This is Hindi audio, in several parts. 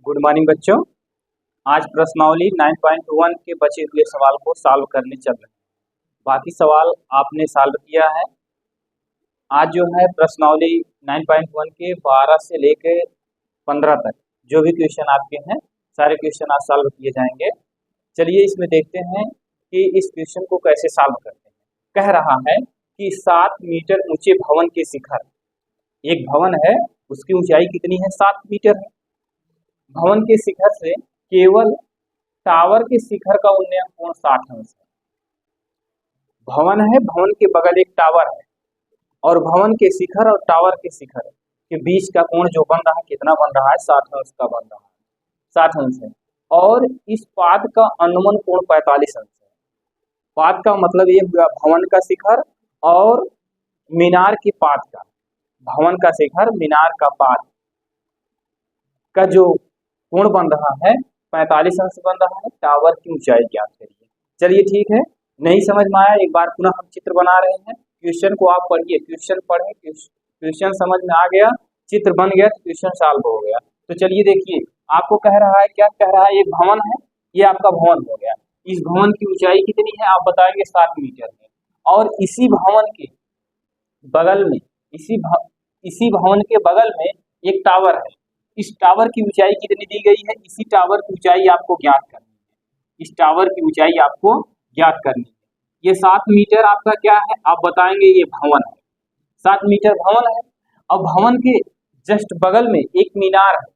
गुड मॉर्निंग बच्चों। आज प्रश्नावली 9.1 के बचे हुए सवाल को सॉल्व करने चल रहे हैं। बाकी सवाल आपने सॉल्व किया है। आज जो है प्रश्नावली 9.1 के 12 से लेकर 15 तक जो भी क्वेश्चन आपके हैं सारे क्वेश्चन आज सॉल्व किए जाएंगे। चलिए इसमें देखते हैं कि इस क्वेश्चन को कैसे सॉल्व करते हैं। कह रहा है कि 7 मीटर ऊंचे भवन के शिखर, एक भवन है उसकी ऊंचाई कितनी है? 7 मीटर है। भवन के शिखर से केवल टावर के शिखर का उन्नयन कोण 60 अंश है। भवन है, भवन के बगल एक टावर है और भवन के शिखर और टावर के शिखर के बीच का कोण जो बन रहा है कितना बन रहा है? 60 अंश का बन रहा है। 60 अंश है और इस पाद का अनुमान कोण 45 अंश है। पाद का मतलब ये हुआ भवन का शिखर और मीनार के पाद का, भवन का शिखर मीनार का पाद का जो कोण बन रहा है 45 अंश बन रहा है। टावर की ऊंचाई ज्ञात करिए। चलिए ठीक है, नहीं समझ में आया एक बार पुनः हम चित्र बना रहे हैं। क्वेश्चन को आप पढ़िए, क्वेश्चन पढ़े, क्वेश्चन समझ में आ गया, चित्र बन गया तो क्वेश्चन सॉल्व हो गया। तो चलिए देखिए, आपको कह रहा है, क्या कह रहा है? एक भवन है, ये आपका भवन हो गया। इस भवन की ऊंचाई कितनी है? आप बताएंगे 7 मीटर है। और इसी भवन के बगल में, इसी भवन के बगल में एक टावर है। इस टावर की ऊंचाई कितनी दी गई है? इसी टावर की ऊंचाई आपको ज्ञात करनी है। इस टावर की ऊंचाई आपको ज्ञात करनी है। ये 7 मीटर आपका क्या है? आप बताएंगे ये भवन है। 7 मीटर भवन है और भवन के जस्ट बगल में एक मीनार है।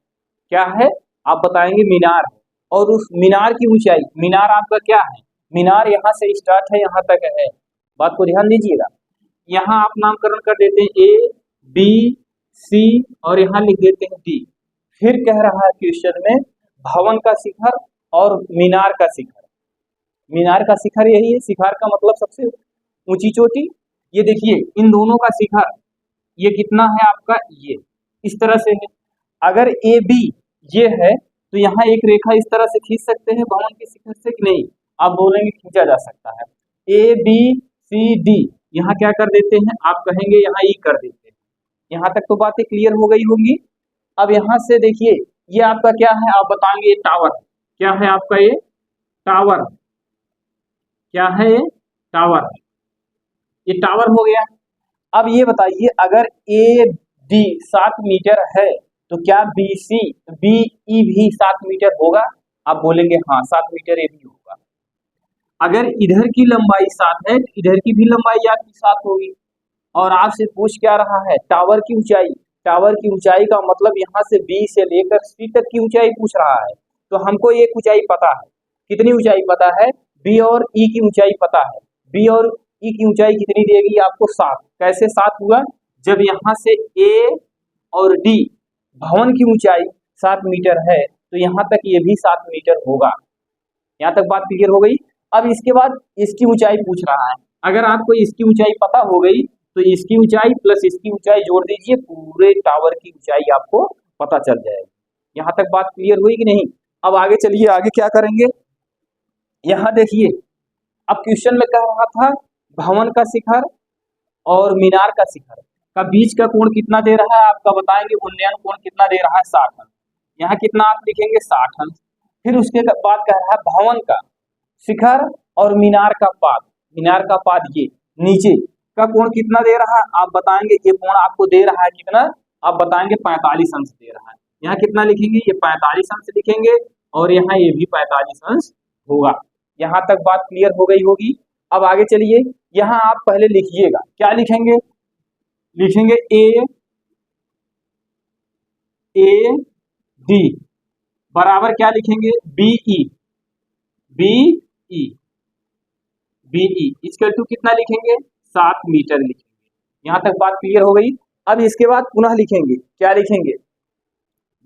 क्या है? आप बताएंगे मीनार है। और उस मीनार की ऊंचाई, मीनार आपका क्या है? मीनार यहाँ से स्टार्ट है, यहाँ तक है। बात को ध्यान दीजिएगा। यहाँ आप नामकरण कर देते हैं A, B, C और यहाँ लिख देते हैं D। फिर कह रहा है क्वेश्चन में भवन का शिखर और मीनार का शिखर। मीनार का शिखर यही है, शिखर का मतलब सबसे ऊंची चोटी। ये देखिए इन दोनों का शिखर ये कितना है आपका? ये इस तरह से है। अगर ए बी ये है तो यहाँ एक रेखा इस तरह से खींच सकते हैं भवन के शिखर से कि नहीं? आप बोलेंगे खींचा जा सकता है। ए बी सी डी यहाँ क्या कर देते हैं? आप कहेंगे यहाँ ई कर देते हैं। यहाँ तक तो बातें क्लियर हो गई होंगी। अब यहाँ से देखिए ये आपका क्या है? आप बताएंगे ये टावर है। क्या है आपका? ये टावर। क्या है? ये टावर है। ये टावर हो गया। अब ये बताइए अगर ए डी 7 मीटर है तो क्या बी सी बी ई भी 7 मीटर होगा? आप बोलेंगे हाँ 7 मीटर ये भी होगा। अगर इधर की लंबाई 7 है तो इधर की भी लंबाई आपकी 7 होगी। और आपसे पूछ क्या रहा है? टावर की ऊंचाई। टावर की ऊंचाई का मतलब यहाँ से B से लेकर C तक की ऊंचाई पूछ रहा है। तो हमको एक ऊंचाई पता है। कितनी ऊंचाई पता है? B और E की ऊंचाई पता है। B और E की ऊंचाई कितनी देगी आपको? 7। कैसे 7 हुआ? जब यहाँ से A और D भवन की ऊंचाई 7 मीटर है तो यहाँ तक ये भी 7 मीटर होगा। यहाँ तक बात क्लियर हो गई। अब इसके बाद इसकी ऊंचाई पूछ रहा है। अगर आपको इसकी ऊंचाई पता हो गई तो इसकी ऊंचाई प्लस इसकी ऊंचाई जोड़ दीजिए, पूरे टावर की ऊंचाई आपको पता चल जाएगी। यहाँ तक बात क्लियर हुई कि नहीं? अब आगे चलिए, आगे क्या करेंगे? यहाँ देखिए, अब क्वेश्चन में कह रहा था भवन का शिखर और मीनार का शिखर का बीच का कोण कितना दे रहा है? आपका बताएंगे उन्नयन कोण कितना दे रहा है? 60 अंश। यहाँ कितना आप लिखेंगे? 60 अंश। फिर उसके बाद कह रहा है भवन का शिखर और मीनार का पाद। मीनार का पाद ये नीचे का कोण कितना दे रहा है? आप बताएंगे ये कोण आपको दे रहा है कितना? आप बताएंगे 45 अंश दे रहा है। यहाँ कितना लिखेंगे? ये 45 अंश लिखेंगे और यहाँ ये भी 45 अंश होगा। यहाँ तक बात क्लियर हो गई होगी। अब आगे चलिए, यहाँ आप पहले लिखिएगा। क्या लिखेंगे? लिखेंगे ए डी बराबर क्या लिखेंगे? बीई। बीई इक्वल टू कितना लिखेंगे? 7 मीटर लिखेंगे। यहाँ तक बात क्लियर हो गई। अब इसके बाद पुनः लिखेंगे। क्या लिखेंगे?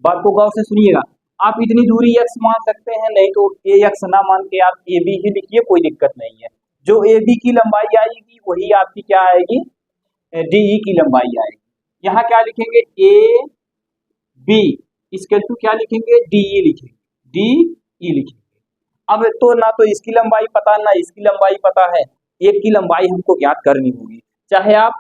बात को गौर से सुनिएगा। आप इतनी दूरी x मान सकते हैं, नहीं तो ax ना मान के आप ab ही लिखिए, कोई दिक्कत नहीं है। जो ab की लंबाई आएगी वही आपकी क्या आएगी? de की लंबाई आएगी। यहाँ क्या लिखेंगे? ab इक्वल टू क्या लिखेंगे? de लिखेंगे। de लिखेंगे। अब तो ना तो इसकी लंबाई पता ना इसकी लंबाई पता है, एक की लंबाई हमको ज्ञात करनी होगी। चाहे आप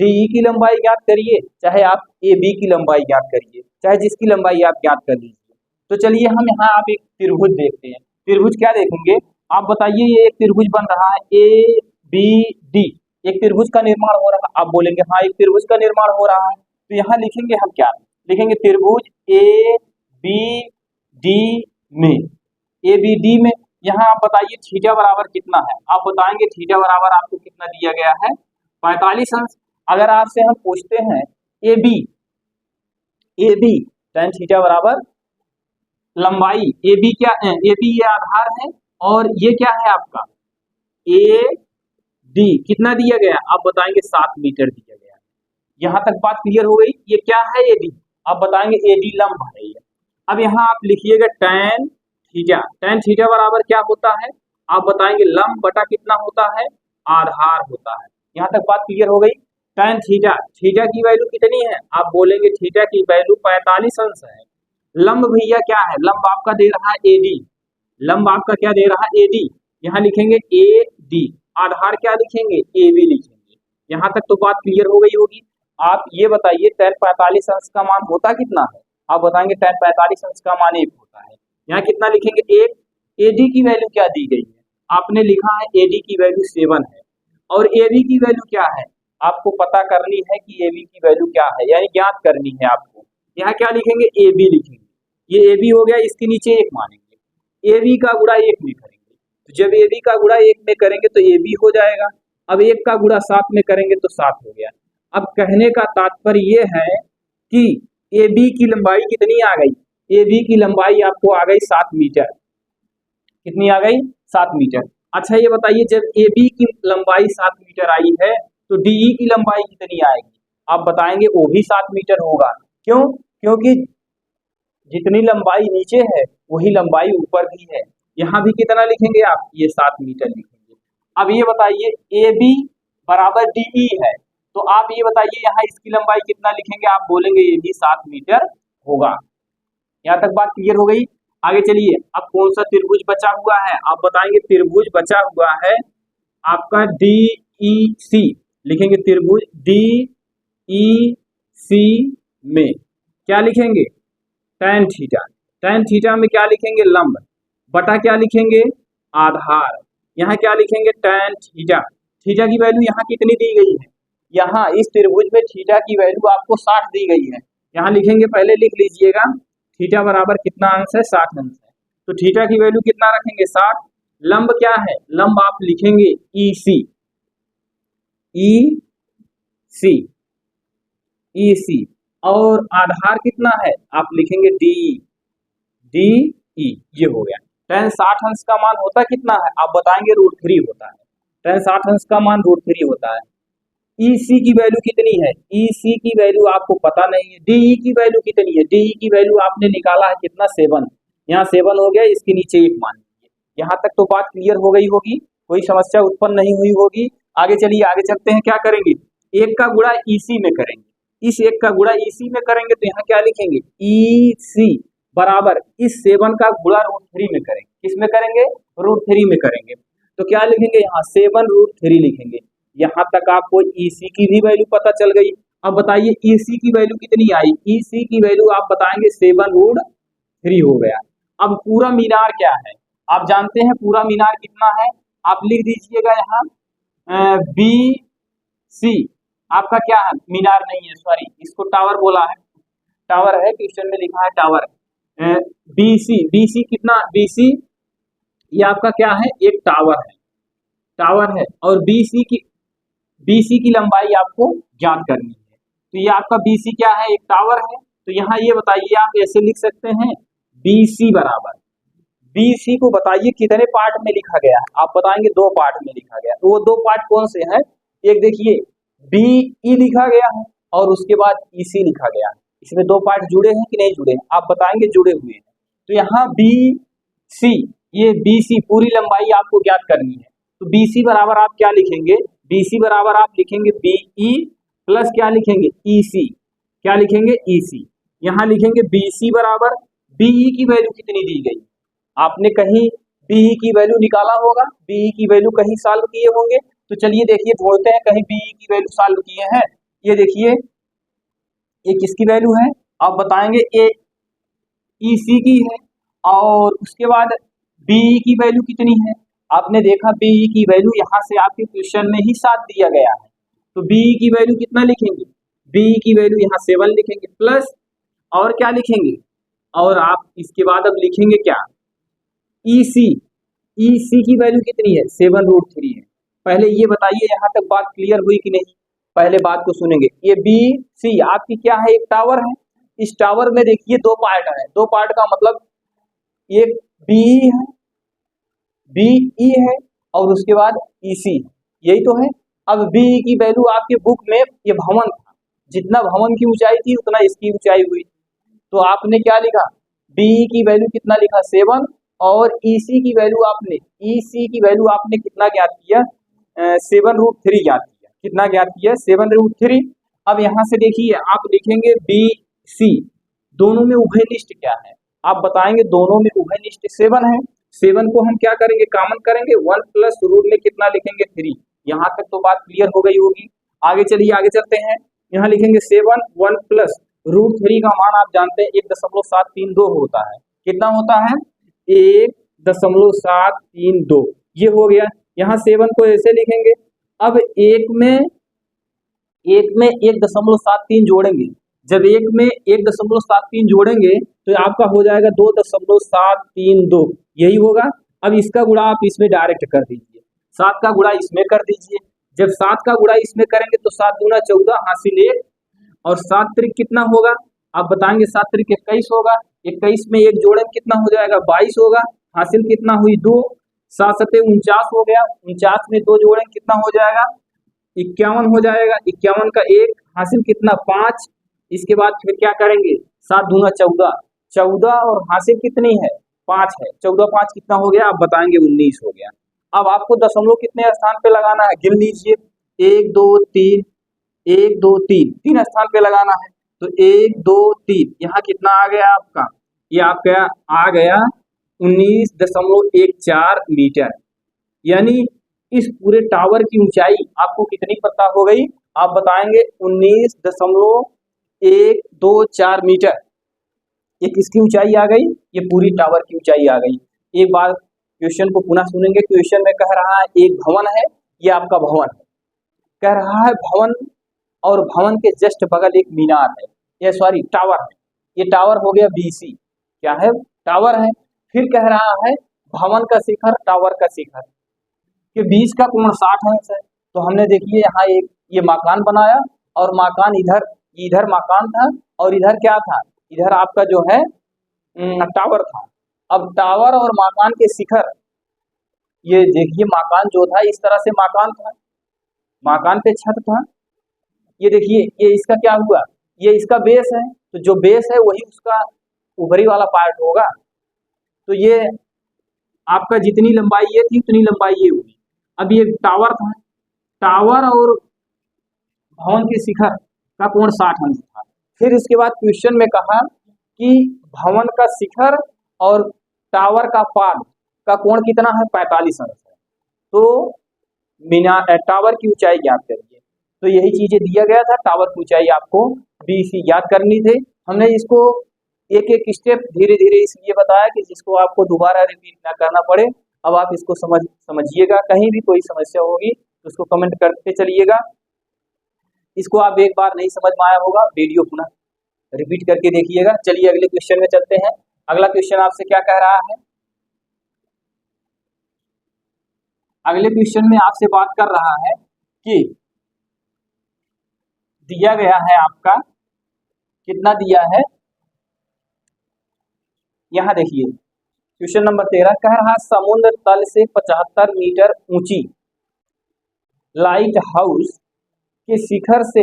DE की लंबाई ज्ञात करिए, चाहे आप AB की लंबाई ज्ञात करिए, चाहे जिसकी लंबाई आप ज्ञात कर लीजिए। तो चलिए हम यहाँ आप एक त्रिभुज देखते हैं। त्रिभुज क्या देखेंगे, आप बताइए। ये एक त्रिभुज बन रहा है ए बी डी, एक त्रिभुज का निर्माण हो रहा है। आप बोलेंगे हाँ एक त्रिभुज का निर्माण हो रहा है, तो यहाँ लिखेंगे हम क्या लिखेंगे, त्रिभुज ए बी डी में, ए बी डी में यहाँ आप बताइए थीटा बराबर कितना है। आप बताएंगे थीटा बराबर आपको कितना दिया गया है, 45 अंश। अगर आपसे हम पूछते हैं ए बी tan थीटा बराबर लंबाई, ए बी क्या है, ए बी ये आधार है और ये क्या है आपका ए डी, कितना दिया गया, आप बताएंगे 7 मीटर दिया गया। यहाँ तक बात क्लियर हो गई। ये क्या है ए डी, आप बताएंगे ए डी लंब है ये। अब यहाँ आप लिखिएगा tan थीटा, tan थीटा बराबर क्या होता है, आप बताएंगे लंब बटा कितना होता है, आधार होता है। यहाँ तक बात क्लियर हो गई। tan थीटा, थीटा की वैल्यू कितनी है, आप बोलेंगे थीटा की वैल्यू 45 अंश है। लंब भैया क्या है, लंब आपका दे रहा है एडी, लंब आपका क्या दे रहा है एडी, यहाँ लिखेंगे ए डी, आधार क्या लिखेंगे ए बी लिखेंगे। यहाँ तक तो बात क्लियर हो गई होगी। आप ये बताइए tan 45 अंश का मान होता कितना है, आप बताएंगे tan 45 अंश का मान 1 होता है। यहाँ कितना लिखेंगे 1, एडी की वैल्यू क्या दी गई है, आपने लिखा है एडी की वैल्यू 7 है और एबी की वैल्यू क्या है, आपको पता करनी है कि एबी की वैल्यू क्या है, यानी ज्ञात करनी है आपको। यहाँ क्या लिखेंगे ए बी लिखेंगे, ये ए बी हो गया, इसके नीचे 1 मानेंगे, ए बी का गुणा 1 में करेंगे, तो जब ए बी का गुणा 1 में करेंगे तो ए बी हो जाएगा। अब 1 का गुणा 7 में करेंगे तो 7 हो गया। अब कहने का तात्पर्य ये है कि ए बी की लंबाई कितनी आ गई, ए बी की लंबाई आपको आ गई 7 मीटर, कितनी आ गई 7 मीटर। अच्छा ये बताइए जब ए बी की लंबाई 7 मीटर आई है तो डीई की लंबाई कितनी आएगी, आप बताएंगे वो भी 7 मीटर होगा। क्यों, क्योंकि जितनी लंबाई नीचे है वही लंबाई ऊपर भी है। यहाँ भी कितना लिखेंगे आप, ये 7 मीटर लिखेंगे। अब ये बताइए ए बी बराबर डीई है, तो आप ये बताइए यहाँ इसकी लंबाई कितना लिखेंगे, आप बोलेंगे ये भी 7 मीटर होगा। यहाँ तक बात क्लियर हो गई। आगे चलिए, अब कौन सा त्रिभुज बचा हुआ है, आप बताएंगे त्रिभुज बचा हुआ है आपका डी ई सी, लिखेंगे त्रिभुज डी ई सी में क्या लिखेंगे tan थीटा, tan थीटा में क्या लिखेंगे लंब बटा क्या लिखेंगे आधार। यहाँ क्या लिखेंगे tan थीटा, थीटा की वैल्यू यहाँ कितनी दी गई है, यहाँ इस त्रिभुज में थीटा की वैल्यू आपको 60 दी गई है। यहाँ लिखेंगे, पहले लिख लीजिएगा थीटा बराबर कितना अंश है, 60 अंश है, तो थीटा की वैल्यू कितना रखेंगे 60। लंब क्या है, लंब आप लिखेंगे ई सी, ई सी, ई सी, और आधार कितना है आप लिखेंगे डी डी ई, ये हो गया। tan 60 अंश का मान होता कितना है, आप बताएंगे √3 होता है, tan 60 अंश का मान √3 होता है। ई सी की वैल्यू कितनी है, ई सी की वैल्यू आपको पता नहीं है। डीई की वैल्यू कितनी है, डीई की वैल्यू आपने निकाला है कितना 7, यहाँ 7 हो गया, इसके नीचे 1 मान लीजिए। यहाँ तक तो बात क्लियर हो गई होगी, कोई समस्या उत्पन्न नहीं हुई होगी। आगे चलिए, आगे चलते हैं, क्या करेंगे 1 का गुणा ईसी में करेंगे, इस 1 का गुणा ईसी में करेंगे तो यहाँ क्या लिखेंगे ई सी बराबर इस 7 का गुणा √3 में करेंगे, किस में करेंगे √3 में करेंगे, तो क्या लिखेंगे यहाँ 7√3 लिखेंगे। यहाँ तक आपको ईसी की भी वैल्यू पता चल गई। अब बताइए ईसी की वैल्यू कितनी आई, ईसी की वैल्यू आप बताएंगे 7√3 हो गया। अब पूरा मीनार क्या है, आप जानते हैं पूरा मीनार कितना है, आप लिख दीजिएगा यहाँ बी सी, आपका क्या है मीनार नहीं है, सॉरी इसको टावर बोला है, टावर है, क्वेश्चन में लिखा है tower. B C, B C कितना, बी सी ये आपका क्या है एक टावर है, टावर है, और बीसी की लंबाई आपको ज्ञात करनी है, तो ये आपका बीसी क्या है एक टावर है। तो यहाँ ये बताइए, आप ऐसे लिख सकते हैं बीसी बराबर, बीसी को बताइए कितने पार्ट में लिखा गया है, आप बताएंगे 2 पार्ट में लिखा गया। तो वो 2 पार्ट कौन से हैं, एक देखिए बीई लिखा गया है और उसके बाद ईसी लिखा गया है, इसमें 2 पार्ट जुड़े हैं कि नहीं जुड़े हैं, आप बताएंगे जुड़े हुए हैं। तो यहाँ बी सी, ये बीसी पूरी लंबाई आपको ज्ञात करनी है, तो बीसी बराबर आप क्या लिखेंगे, बीसी बराबर आप लिखेंगे बीई प्लस क्या लिखेंगे ईसी, क्या लिखेंगे ईसी। यहाँ लिखेंगे बीसी बराबर बीई की वैल्यू कितनी दी गई, आपने कहीं बीई की वैल्यू निकाला होगा, बीई की वैल्यू कहीं सॉल्व किए होंगे, तो चलिए देखिए ढूंढते हैं कहीं बीई की वैल्यू सॉल्व किए हैं। ये देखिए ये किसकी वैल्यू है, आप बताएंगे ईसी की है, और उसके बाद बीई की वैल्यू कितनी है, आपने देखा बीई की वैल्यू यहाँ से आपके क्वेश्चन में ही 7 दिया गया है, तो बीई की वैल्यू कितना लिखेंगे, बीई की वैल्यू यहाँ 7 लिखेंगे, प्लस और क्या लिखेंगे, और आप इसके बाद अब लिखेंगे क्या, ईसी, ईसी की वैल्यू कितनी है, 7√3 है। पहले ये बताइए यहाँ तक बात क्लियर हुई कि नहीं, पहले बात को सुनेंगे। ये बी सी आपकी क्या है, एक टावर है, इस टावर में देखिए दो पार्ट है, दो पार्ट का मतलब एक बी है, बीई है, और उसके बाद ईसी, यही तो है। अब बीई की वैल्यू आपके बुक में ये भवन था, जितना भवन की ऊंचाई थी उतना इसकी ऊंचाई हुई, तो आपने क्या लिखा, बीई की वैल्यू कितना लिखा 7, और ईसी की वैल्यू आपने, ईसी की वैल्यू आपने कितना ज्ञात किया, 7√3 ज्ञात किया, कितना ज्ञात किया 7√3। अब यहाँ से देखिए आप लिखेंगे बी सी, दोनों में उभयनिष्ठ क्या है, आप बताएंगे दोनों में उभयनिष्ठ 7 है, 7 को हम क्या करेंगे, कॉमन करेंगे, 1 प्लस रूट में कितना लिखेंगे 3, यहाँ तक तो बात क्लियर हो गई होगी। आगे चलिए, आगे चलते हैं, यहाँ लिखेंगे 7 1 प्लस √3 का मान आप जानते हैं 1.732 होता है, कितना होता है 1.732, ये हो गया। यहाँ 7 को ऐसे लिखेंगे, अब एक में 1.73 जोड़ेंगे, जब एक में 1.73 जोड़ेंगे तो आपका हो जाएगा 2.732, यही होगा। अब इसका गुणा आप इसमें डायरेक्ट कर दीजिए, 7 का गुणा इसमें कर दीजिए, जब 7 का गुणा इसमें करेंगे तो 7 दूना 14 हासिल 1, और 7 त्रिक कितना होगा, आप बताएंगे 7 त्रिक 21 होगा, 21 में एक जोड़ेंगे कितना हो जाएगा 22 होगा, हासिल कितना हुई 2, 7 सते 49 हो गया, 49 में 2 जोड़ेंगे कितना हो जाएगा 51 हो जाएगा, 51 का 1 हासिल कितना 5, इसके बाद फिर क्या करेंगे 7 दूना 14, 14 और हासिल कितनी है 5 है, 14 5 कितना हो गया, आप बताएंगे 19 हो गया। अब आपको दशमलव कितने स्थान पे लगाना है, गिन लीजिए, 1 2 3, 1 2 3, 3 स्थान पे लगाना है, तो 1 2 3, यहाँ कितना आ गया आपका, ये आपका आ गया 19.14 मीटर, यानी इस पूरे टावर की ऊंचाई आपको कितनी पता हो गई, आप बताएंगे 19.124 मीटर, ये किसकी ऊंचाई आ गई, ये पूरी टावर की ऊंचाई आ गई। एक बार क्वेश्चन को पुनः सुनेंगे, क्वेश्चन में कह रहा है एक भवन है, ये आपका भवन है, कह रहा है भवन, और भवन के जस्ट बगल एक मीनार है, ये सॉरी टावर है, ये टावर हो गया बीसी, क्या है टावर है। फिर कह रहा है भवन का शिखर टावर का शिखर के बीच का कोण 60 अंश है, तो हमने देखिए यहाँ एक ये मकान बनाया, और मकान इधर इधर मकान था, और इधर क्या था, इधर आपका जो है टावर था। अब टावर और मकान के शिखर, ये देखिए मकान जो था इस तरह से मकान था, मकान पे छत था, ये देखिए ये इसका क्या हुआ, ये इसका बेस है, तो जो बेस है वही उसका ऊपरी वाला पार्ट होगा, तो ये आपका जितनी लंबाई ये थी उतनी लंबाई ये हुई। अब ये टावर था, टावर और भवन के शिखर का कोण 60 अंश था। फिर इसके बाद क्वेश्चन में कहा कि भवन का शिखर और टावर का पाद का कोण कितना है 45 अंश है, तो टावर की ऊंचाई ज्ञात करिए, तो यही चीजें दिया गया था, टावर की ऊंचाई आपको बीसी ज्ञात करनी थी। हमने इसको एक एक स्टेप धीरे धीरे इसलिए बताया कि जिसको आपको दोबारा रिपीट ना करना पड़े। अब आप इसको समझिएगा, कहीं भी कोई समस्या होगी तो उसको कमेंट करते चलिएगा। इसको आप एक बार नहीं समझ में आया होगा, वीडियो पुनः रिपीट करके देखिएगा। चलिए अगले क्वेश्चन में चलते हैं। अगला क्वेश्चन आपसे क्या कह रहा है, अगले क्वेश्चन में आपसे बात कर रहा है कि दिया गया है आपका, कितना दिया है, यहां देखिए क्वेश्चन नंबर 13 कह रहा समुद्र तल से 75 मीटर ऊंची लाइट हाउस के शिखर से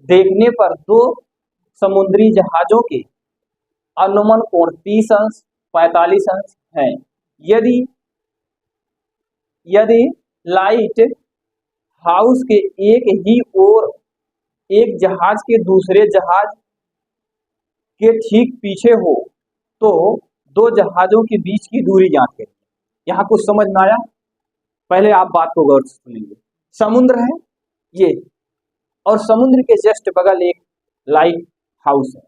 देखने पर 2 समुद्री जहाजों के अनुमान कोण 30 अंश 45 अंश है। यदि यदि लाइट हाउस के एक ही ओर एक जहाज के दूसरे जहाज के ठीक पीछे हो तो 2 जहाजों के बीच की दूरी ज्ञात करें। यहाँ कुछ समझ में आया, पहले आप बात को गौर से सुनेंगे। समुद्र है ये, और समुद्र के जस्ट बगल एक लाइट हाउस है,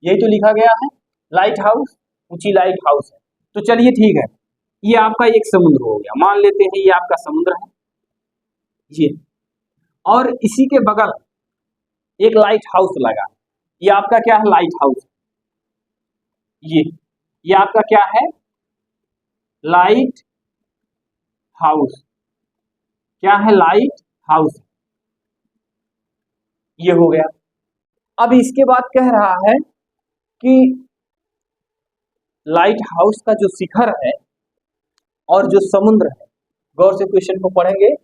यही तो लिखा गया है। लाइट हाउस, ऊंची लाइट हाउस है। तो चलिए ठीक है, ये आपका एक समुद्र हो गया, मान लेते हैं ये आपका समुद्र है ये, और इसी के बगल एक लाइट हाउस लगा, ये आपका क्या है, लाइट हाउस। ये आपका क्या है, लाइट हाउस। क्या है, लाइट हाउस, ये हो गया। अब इसके बाद कह रहा है कि लाइट हाउस का जो शिखर है और जो समुद्र है, गौर से क्वेश्चन को पढ़ेंगे।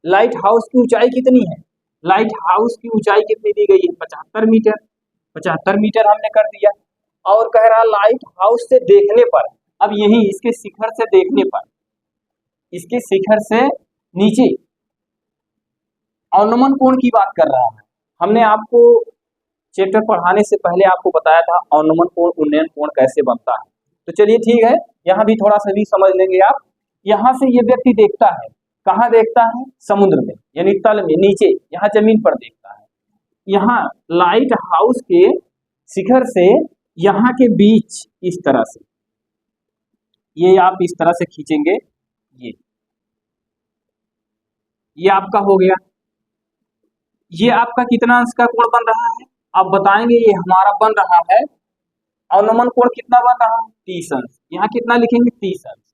लाइट हाउस की ऊंचाई कितनी है, लाइट हाउस की ऊंचाई कितनी दी गई है, 75 मीटर। 75 मीटर हमने कर दिया। और कह रहा लाइट हाउस से देखने पर, अब यही इसके शिखर से देखने पर, इसके शिखर से नीचे अवनमन कोण की बात कर रहा है। हमने आपको चैप्टर पढ़ाने से पहले आपको बताया था अवनमन कोण उन्नयन कोण कैसे बनता है। तो चलिए ठीक है, यहाँ भी थोड़ा सा भी समझ लेंगे आप। यहाँ से ये व्यक्ति देखता है, कहाँ देखता है, समुद्र में, यानी तल में, नीचे, यहाँ जमीन पर देखता है। यहाँ लाइट हाउस के शिखर से यहाँ के बीच इस तरह से, ये आप इस तरह से खींचेंगे, ये आपका हो गया। ये आपका कितना अंश का कोण बन रहा है, आप बताएंगे। ये हमारा बन रहा है, अवनमन कोण कितना बन रहा है, 30 अंश। यहाँ कितना लिखेंगे, 30 अंश।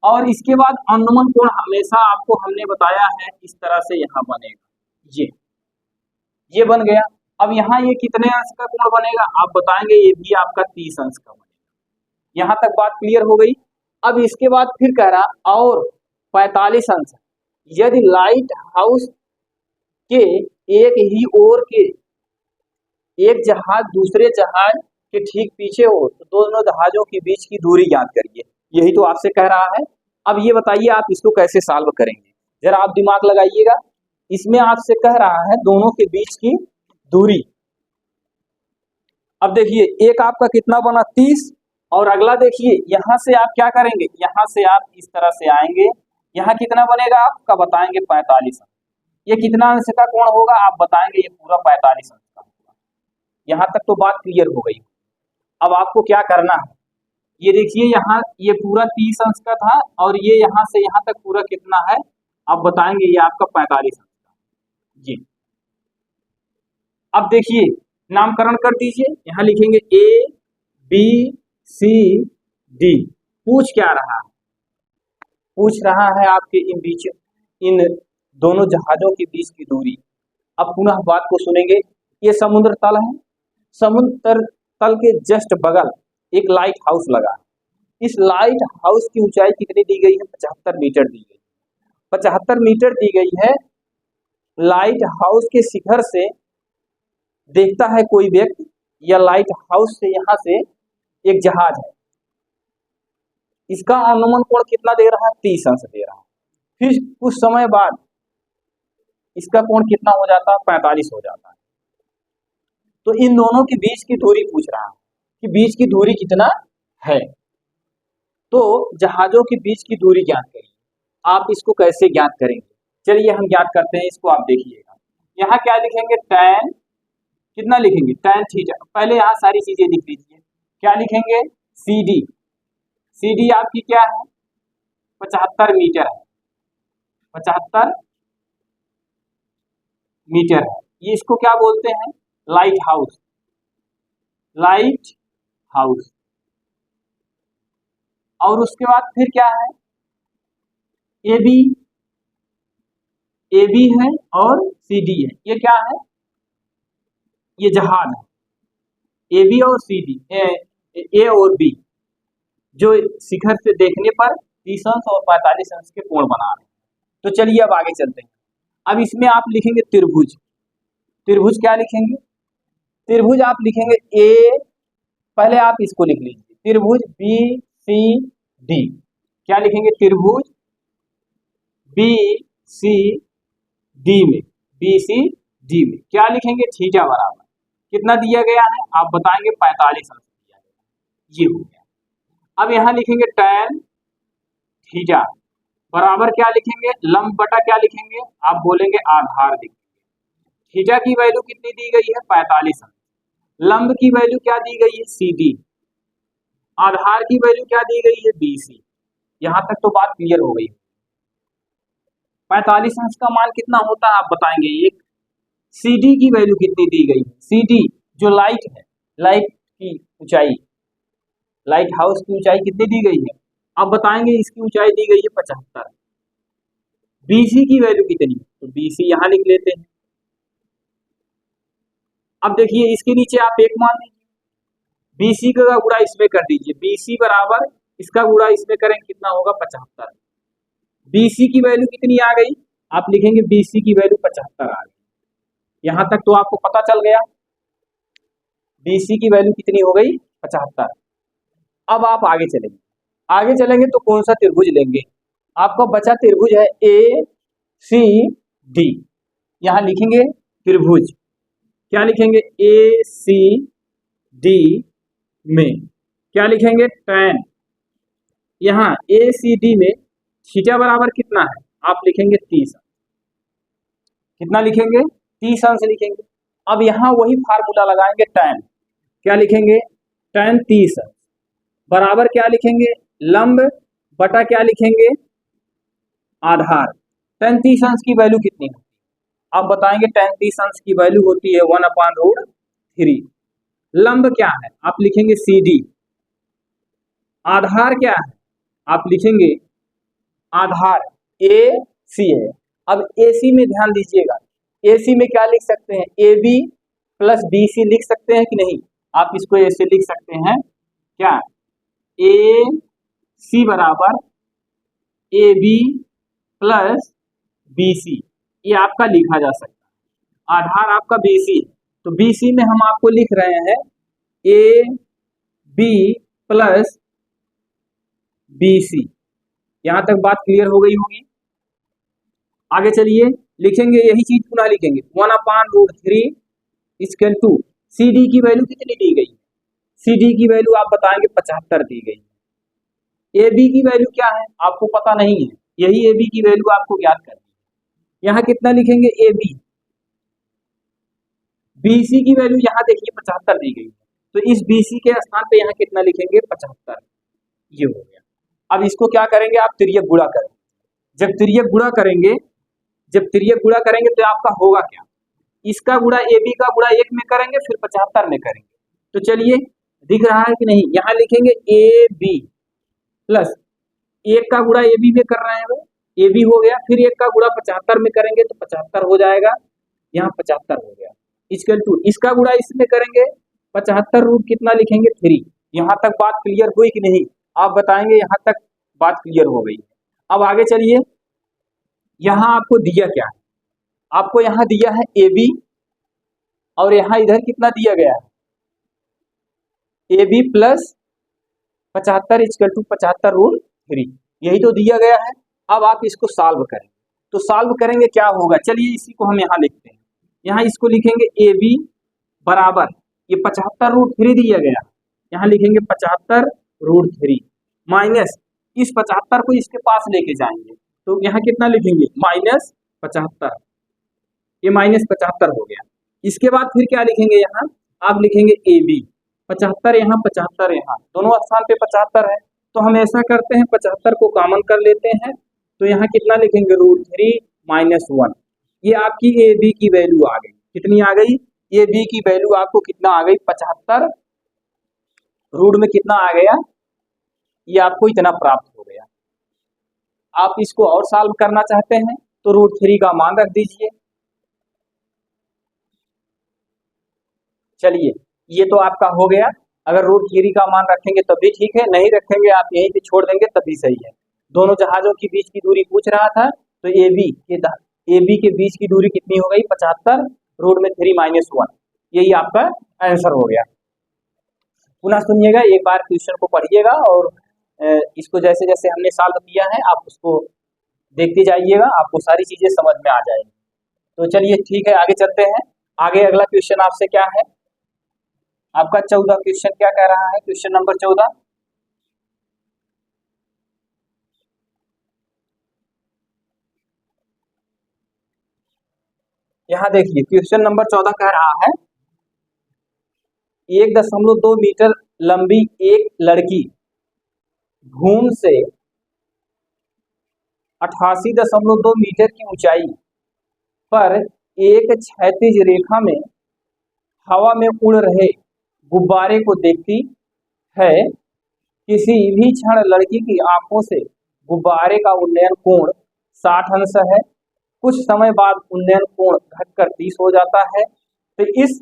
और इसके बाद अवनमन कोण हमेशा आपको हमने बताया है इस तरह से यहाँ बनेगा, ये बन गया। अब यहाँ ये कितने अंश का कोण बनेगा, आप बताएंगे, ये भी आपका 30 अंश का बनेगा। यहाँ तक बात क्लियर हो गई। अब इसके बाद फिर कह रहा और 45 अंश यदि लाइट हाउस के एक ही ओर के एक जहाज दूसरे जहाज के ठीक पीछे हो तो दोनों जहाजों के बीच की दूरी ज्ञात करिए। यही तो आपसे कह रहा है। अब ये बताइए आप इसको कैसे सॉल्व करेंगे, जरा आप दिमाग लगाइएगा। इसमें आपसे कह रहा है दोनों के बीच की दूरी। अब देखिए एक आपका कितना बना, 30, और अगला देखिए यहाँ से आप क्या करेंगे, यहाँ से आप इस तरह से आएंगे, यहाँ कितना बनेगा आपका बताएंगे, 45 अंश। ये कितना अंश का कोण होगा, आप बताएंगे, ये पूरा 45 अंश का होगा। यहाँ तक तो बात क्लियर हो गई। अब आपको क्या करना है, ये देखिए यहाँ ये पूरा 30 अंश का था, और ये यहाँ से यहाँ तक पूरा कितना है, आप बताएंगे, ये आपका 45 अंश का जी। अब देखिए नामकरण कर दीजिए, यहाँ लिखेंगे ए बी सी डी। पूछ क्या रहा है, पूछ रहा है आपके इन दोनों जहाजों के बीच की दूरी। अब पुनः बात को सुनेंगे। ये समुद्र तल है, समुद्र तल के जस्ट बगल एक लाइट हाउस लगा है। इस लाइट हाउस की ऊंचाई कितनी दी गई है, 75 मीटर दी गई, 75 मीटर दी गई है। लाइट हाउस के शिखर से देखता है कोई व्यक्ति, या लाइट हाउस से यहाँ से एक जहाज है, इसका अनुमान कोण कितना दे रहा है, 30 अंश दे रहा है। फिर कुछ समय बाद इसका कोण कितना हो जाता है, 45 हो जाता है। तो इन दोनों के बीच की दूरी पूछ रहा है कि बीच की दूरी कितना है। तो जहाजों के बीच की दूरी ज्ञात करिए। आप इसको कैसे ज्ञात करेंगे, चलिए हम ज्ञात करते हैं। इसको आप देखिएगा, यहाँ क्या लिखेंगे, tan कितना लिखेंगे, tan थीटा। पहले यहाँ सारी चीजें लिख लीजिए। क्या लिखेंगे, CD। CD आपकी क्या है, 75 मीटर है, 75 मीटर है। ये इसको क्या बोलते हैं, लाइट हाउस, लाइट हाउस। और उसके बाद फिर क्या है, AB, AB है और CD है। ये क्या है, ये जहाज है। AB और CD, A और B जो शिखर से देखने पर 30 अंश और 45 अंश के कोण बना रहे हैं। तो चलिए अब आगे चलते हैं। अब इसमें आप लिखेंगे त्रिभुज। त्रिभुज क्या लिखेंगे, त्रिभुज आप लिखेंगे ए, पहले आप इसको लिख लीजिए, त्रिभुज BCD। क्या लिखेंगे, त्रिभुज BCD में, BCD में क्या लिखेंगे, थीटा बराबर कितना दिया गया है, आप बताएंगे, 45 अंश दिया गया। ये हो गया। अब यहाँ लिखेंगे tan थीटा बराबर क्या लिखेंगे, लंब बटा क्या लिखेंगे, आप बोलेंगे आधार लिखेंगे। थीटा की वैल्यू कितनी दी गई है, 45 अंश। लंब की वैल्यू क्या दी गई है, CD। आधार की वैल्यू क्या दी गई है, BC। यहां तक तो बात क्लियर हो गई। 45 अंश का मान कितना होता है आप बताएंगे। एक CD की वैल्यू कितनी दी गई है, CD जो लाइट है, लाइट की ऊंचाई, लाइट हाउस की ऊंचाई कितनी दी गई है, आप बताएंगे। इसकी ऊंचाई दी गई है 75। BC की वैल्यू कितनी, तो BC यहां लिख लेते हैं। अब देखिए इसके नीचे आप एक मान लीजिए, BC का गुणा इसमें कर दीजिए, BC बराबर इसका गुणा इसमें करें कितना होगा, 75। BC की वैल्यू कितनी आ गई, आप लिखेंगे BC की वैल्यू 75 आ गई। यहां तक तो आपको पता चल गया, BC की वैल्यू कितनी हो गई, 75। अब आप आगे चलेंगे, आगे चलेंगे तो कौन सा त्रिभुज लेंगे, आपका बचा त्रिभुज है ACD। यहां लिखेंगे त्रिभुज, क्या लिखेंगे, ACD में क्या लिखेंगे, tan। यहां ACD में थीटा बराबर कितना है, आप लिखेंगे 30। कितना लिखेंगे, 30 अंश लिखेंगे। अब यहां वही फार्मूला लगाएंगे, tan। क्या लिखेंगे, tan 30 बराबर क्या लिखेंगे, लंब बटा क्या लिखेंगे, आधार। tan 30 अंश की वैल्यू कितनी है, आप बताएंगे। tan 30 अंश की वैल्यू होती है 1/√3। लंब क्या है, आप लिखेंगे CD। आधार क्या है, आप लिखेंगे आधार AC है। अब AC में ध्यान दीजिएगा, AC में क्या लिख सकते हैं, AB प्लस BC लिख सकते हैं कि नहीं, आप इसको ऐसे लिख सकते हैं, क्या, AC बराबर AB प्लस BC, ये आपका लिखा जा सकता है। आधार आपका BC है, तो BC में हम आपको लिख रहे हैं AB प्लस BC। यहां तक बात क्लियर हो गई होगी। आगे चलिए, लिखेंगे यही चीज पुनः लिखेंगे, 1/√3 इक्वल टू CD की वैल्यू कितनी दी गई, CD की वैल्यू आप बताएंगे 75 दी गई। AB की वैल्यू क्या है, आपको पता नहीं है, यही AB की वैल्यू आपको ज्ञात करनी है। यहाँ कितना लिखेंगे, AB। BC की वैल्यू यहाँ देखिए 75 दी गई है, तो इस BC के स्थान पे यहाँ कितना लिखेंगे, 75। ये हो गया। अब इसको क्या करेंगे, आप तिर्यक गुणा करेंगे। जब तिर्यक गुणा करेंगे, जब तिर्यक गुणा करेंगे तो आपका होगा क्या, इसका गुणा AB का गुणा 1 में करेंगे, फिर 75 में करेंगे। तो चलिए दिख रहा है कि नहीं, यहाँ लिखेंगे AB प्लस 1 का गुणा AB में कर रहे हैं, वो AB हो गया, फिर 1 का गुणा 75 में करेंगे तो 75 हो जाएगा, यहाँ 75 हो गया। इक्वल टू इसका गुणा इसमें करेंगे 75 रूट कितना लिखेंगे, 3। यहाँ तक बात क्लियर हुई कि नहीं, आप बताएंगे। यहाँ तक बात क्लियर हो गई। अब आगे चलिए, यहाँ आपको दिया क्या है, आपको यहाँ दिया है AB और यहाँ इधर कितना दिया गया है, AB प्लस 75 इक्वल टू 75√3, यही तो दिया गया है। अब आप इसको सॉल्व करें, तो सॉल्व करेंगे क्या होगा, चलिए इसी को हम यहाँ लिखते हैं। यहाँ इसको लिखेंगे AB बराबर, ये 75√3 दिया गया, यहाँ लिखेंगे 75√3 माइनस इस 75 को इसके पास लेके जाएंगे, तो यहाँ कितना लिखेंगे, -75। ये -75 हो गया। इसके बाद फिर क्या लिखेंगे, यहाँ आप लिखेंगे AB 75, यहाँ 75, यहाँ दोनों स्थान पे 75 है, तो हम ऐसा करते हैं 75 को कॉमन कर लेते हैं, तो यहाँ कितना लिखेंगे, √3 - 1। ये आपकी AB की वैल्यू आ गई, कितनी आ गई, AB की वैल्यू आपको कितना आ गई, 75 रूट में कितना आ गया, ये आपको इतना प्राप्त हो गया। आप इसको और सॉल्व करना चाहते हैं तो √3 का मान रख दीजिए। चलिए ये तो आपका हो गया, अगर √3 का मान रखेंगे तब भी ठीक है, नहीं रखेंगे आप यहीं पे छोड़ देंगे तब भी सही है। दोनों जहाजों के बीच की दूरी पूछ रहा था, तो AB के बीच की दूरी कितनी हो गई, 75 रूट में 3 - 1, यही आपका आंसर हो गया। पुनः सुनिएगा, एक बार क्वेश्चन को पढ़िएगा और इसको जैसे जैसे हमने सॉल्व किया है आप उसको देखते जाइएगा, आपको सारी चीजें समझ में आ जाएंगी। तो चलिए ठीक है, आगे चलते हैं। आगे अगला क्वेश्चन आपसे क्या है, आपका 14 क्वेश्चन क्या कह रहा है, क्वेश्चन नंबर 14। यहाँ देखिए क्वेश्चन नंबर 14 कह रहा है 1.2 मीटर लंबी एक लड़की भूमि से 88.2 मीटर की ऊंचाई पर एक क्षैतिज रेखा में हवा में उड़ रहे गुब्बारे को देखती है। किसी भी क्षण लड़की की आंखों से गुब्बारे का उन्नयन कोण 60 अंश है। कुछ समय बाद उन्नयन कोण घटकर 30 हो जाता है। तो इस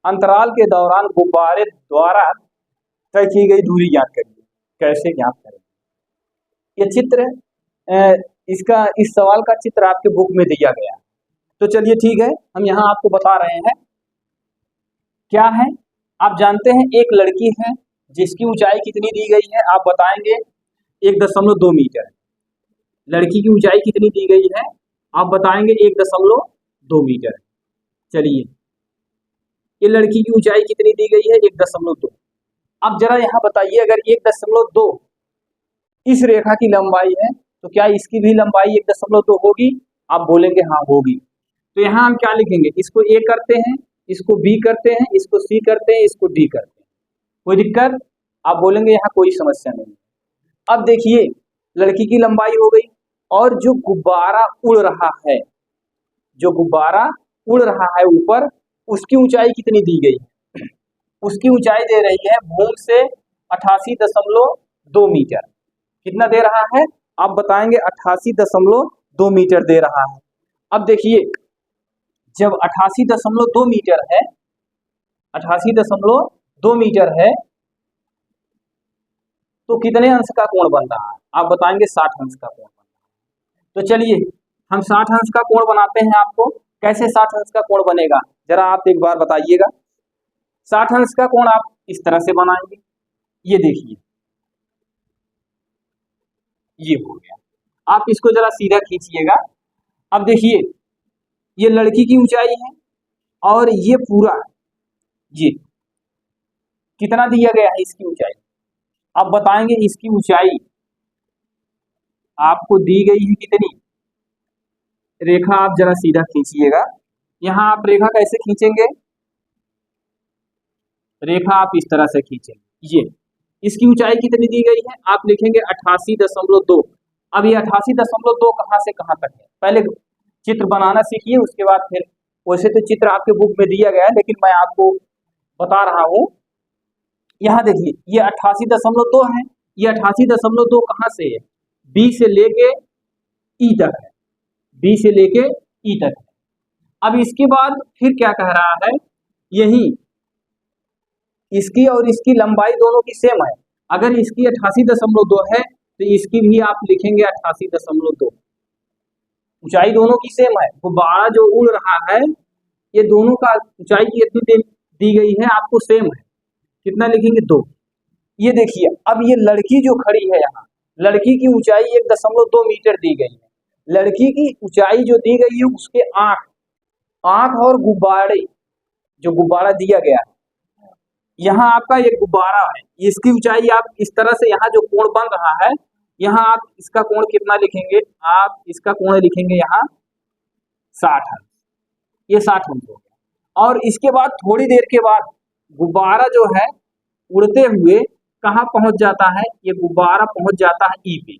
अंतराल के दौरान गुब्बारे द्वारा तय की गई दूरी ज्ञात करिए। कैसे ज्ञात करें? ये चित्र इस सवाल का चित्र आपके बुक में दिया गया है। तो चलिए ठीक है, हम यहाँ आपको बता रहे हैं क्या है। आप जानते हैं एक लड़की है जिसकी ऊंचाई कितनी दी गई है, आप बताएंगे 1.2 मीटर। लड़की की ऊंचाई कितनी दी गई है, आप बताएंगे 1.2 मीटर। चलिए, ये लड़की की ऊंचाई कितनी दी गई है, 1.2। अब जरा यहाँ बताइए, अगर 1.2 इस रेखा की लंबाई है तो क्या इसकी भी लंबाई 1.2 होगी? आप बोलेंगे हाँ होगी। तो यहाँ हम क्या लिखेंगे, इसको ए करते हैं, इसको बी करते हैं, इसको सी करते हैं, इसको डी करते हैं। कोई दिक्कत? आप बोलेंगे यहाँ कोई समस्या नहीं। अब देखिए, लड़की की लंबाई हो गई और जो गुब्बारा उड़ रहा है, जो गुब्बारा उड़ रहा है ऊपर, उसकी ऊंचाई कितनी दी गई है? उसकी ऊंचाई दे रही है भूमि से 88.2 मीटर। कितना दे रहा है? आप बताएंगे 88.2 मीटर दे रहा है। अब देखिए, जब 88.2 मीटर है, 88.2 मीटर है, तो कितने अंश का कोण बन रहा है? आप बताएंगे 60 अंश का कोण बन रहा है। तो चलिए, हम 60 अंश का कोण बनाते हैं। आपको कैसे 60 अंश का कोण बनेगा, जरा आप एक बार बताइएगा। 60 अंश का कोण आप इस तरह से बनाएंगे। ये देखिए, ये हो गया। आप इसको जरा सीधा खींचिएगा। अब देखिए, ये लड़की की ऊंचाई है और ये पूरा, ये कितना दिया गया है इसकी ऊंचाई? आप बताएंगे इसकी ऊंचाई आपको दी गई है कितनी? रेखा आप जरा सीधा खींचिएगा। यहाँ आप रेखा कैसे खींचेंगे? रेखा आप इस तरह से खींचेंगे। ये इसकी ऊंचाई कितनी दी गई है? आप लिखेंगे 88.2। अब ये 88.2 कहाँ से कहाँ तक है? पहले चित्र बनाना सीखिए, उसके बाद फिर, वैसे तो चित्र आपके बुक में दिया गया है लेकिन मैं आपको बता रहा हूँ। यहाँ देखिए, ये 88.2 है। ये 88.2 कहाँ से है? बी से लेके ई तक है, बी से लेके ई तक है। अब इसके बाद फिर क्या कह रहा है, यही इसकी और इसकी लंबाई दोनों की सेम है। अगर इसकी 88.2 है तो इसकी भी आप लिखेंगे 88.2। ऊंचाई दोनों की सेम है। गुब्बारा जो उड़ रहा है, ये दोनों का ऊंचाई कितनी दी गई है आपको सेम है। कितना लिखेंगे? 2। ये देखिए, अब ये लड़की जो खड़ी है यहाँ, लड़की की ऊंचाई 1.2 मीटर दी गई है। लड़की की ऊंचाई जो दी गई है, उसके आंख और गुब्बारे, जो गुब्बारा दिया गया है, यहाँ आपका एक गुब्बारा है, इसकी ऊंचाई आप इस तरह से, यहाँ जो कोण बन रहा है, यहाँ आप इसका कोण कितना लिखेंगे? आप इसका कोण लिखेंगे यहाँ 60 अंश। ये 60 अंश हो गया। और इसके बाद थोड़ी देर के बाद गुब्बारा जो है उड़ते हुए कहाँ पहुंच जाता है? ये गुब्बारा पहुंच जाता है ई पे।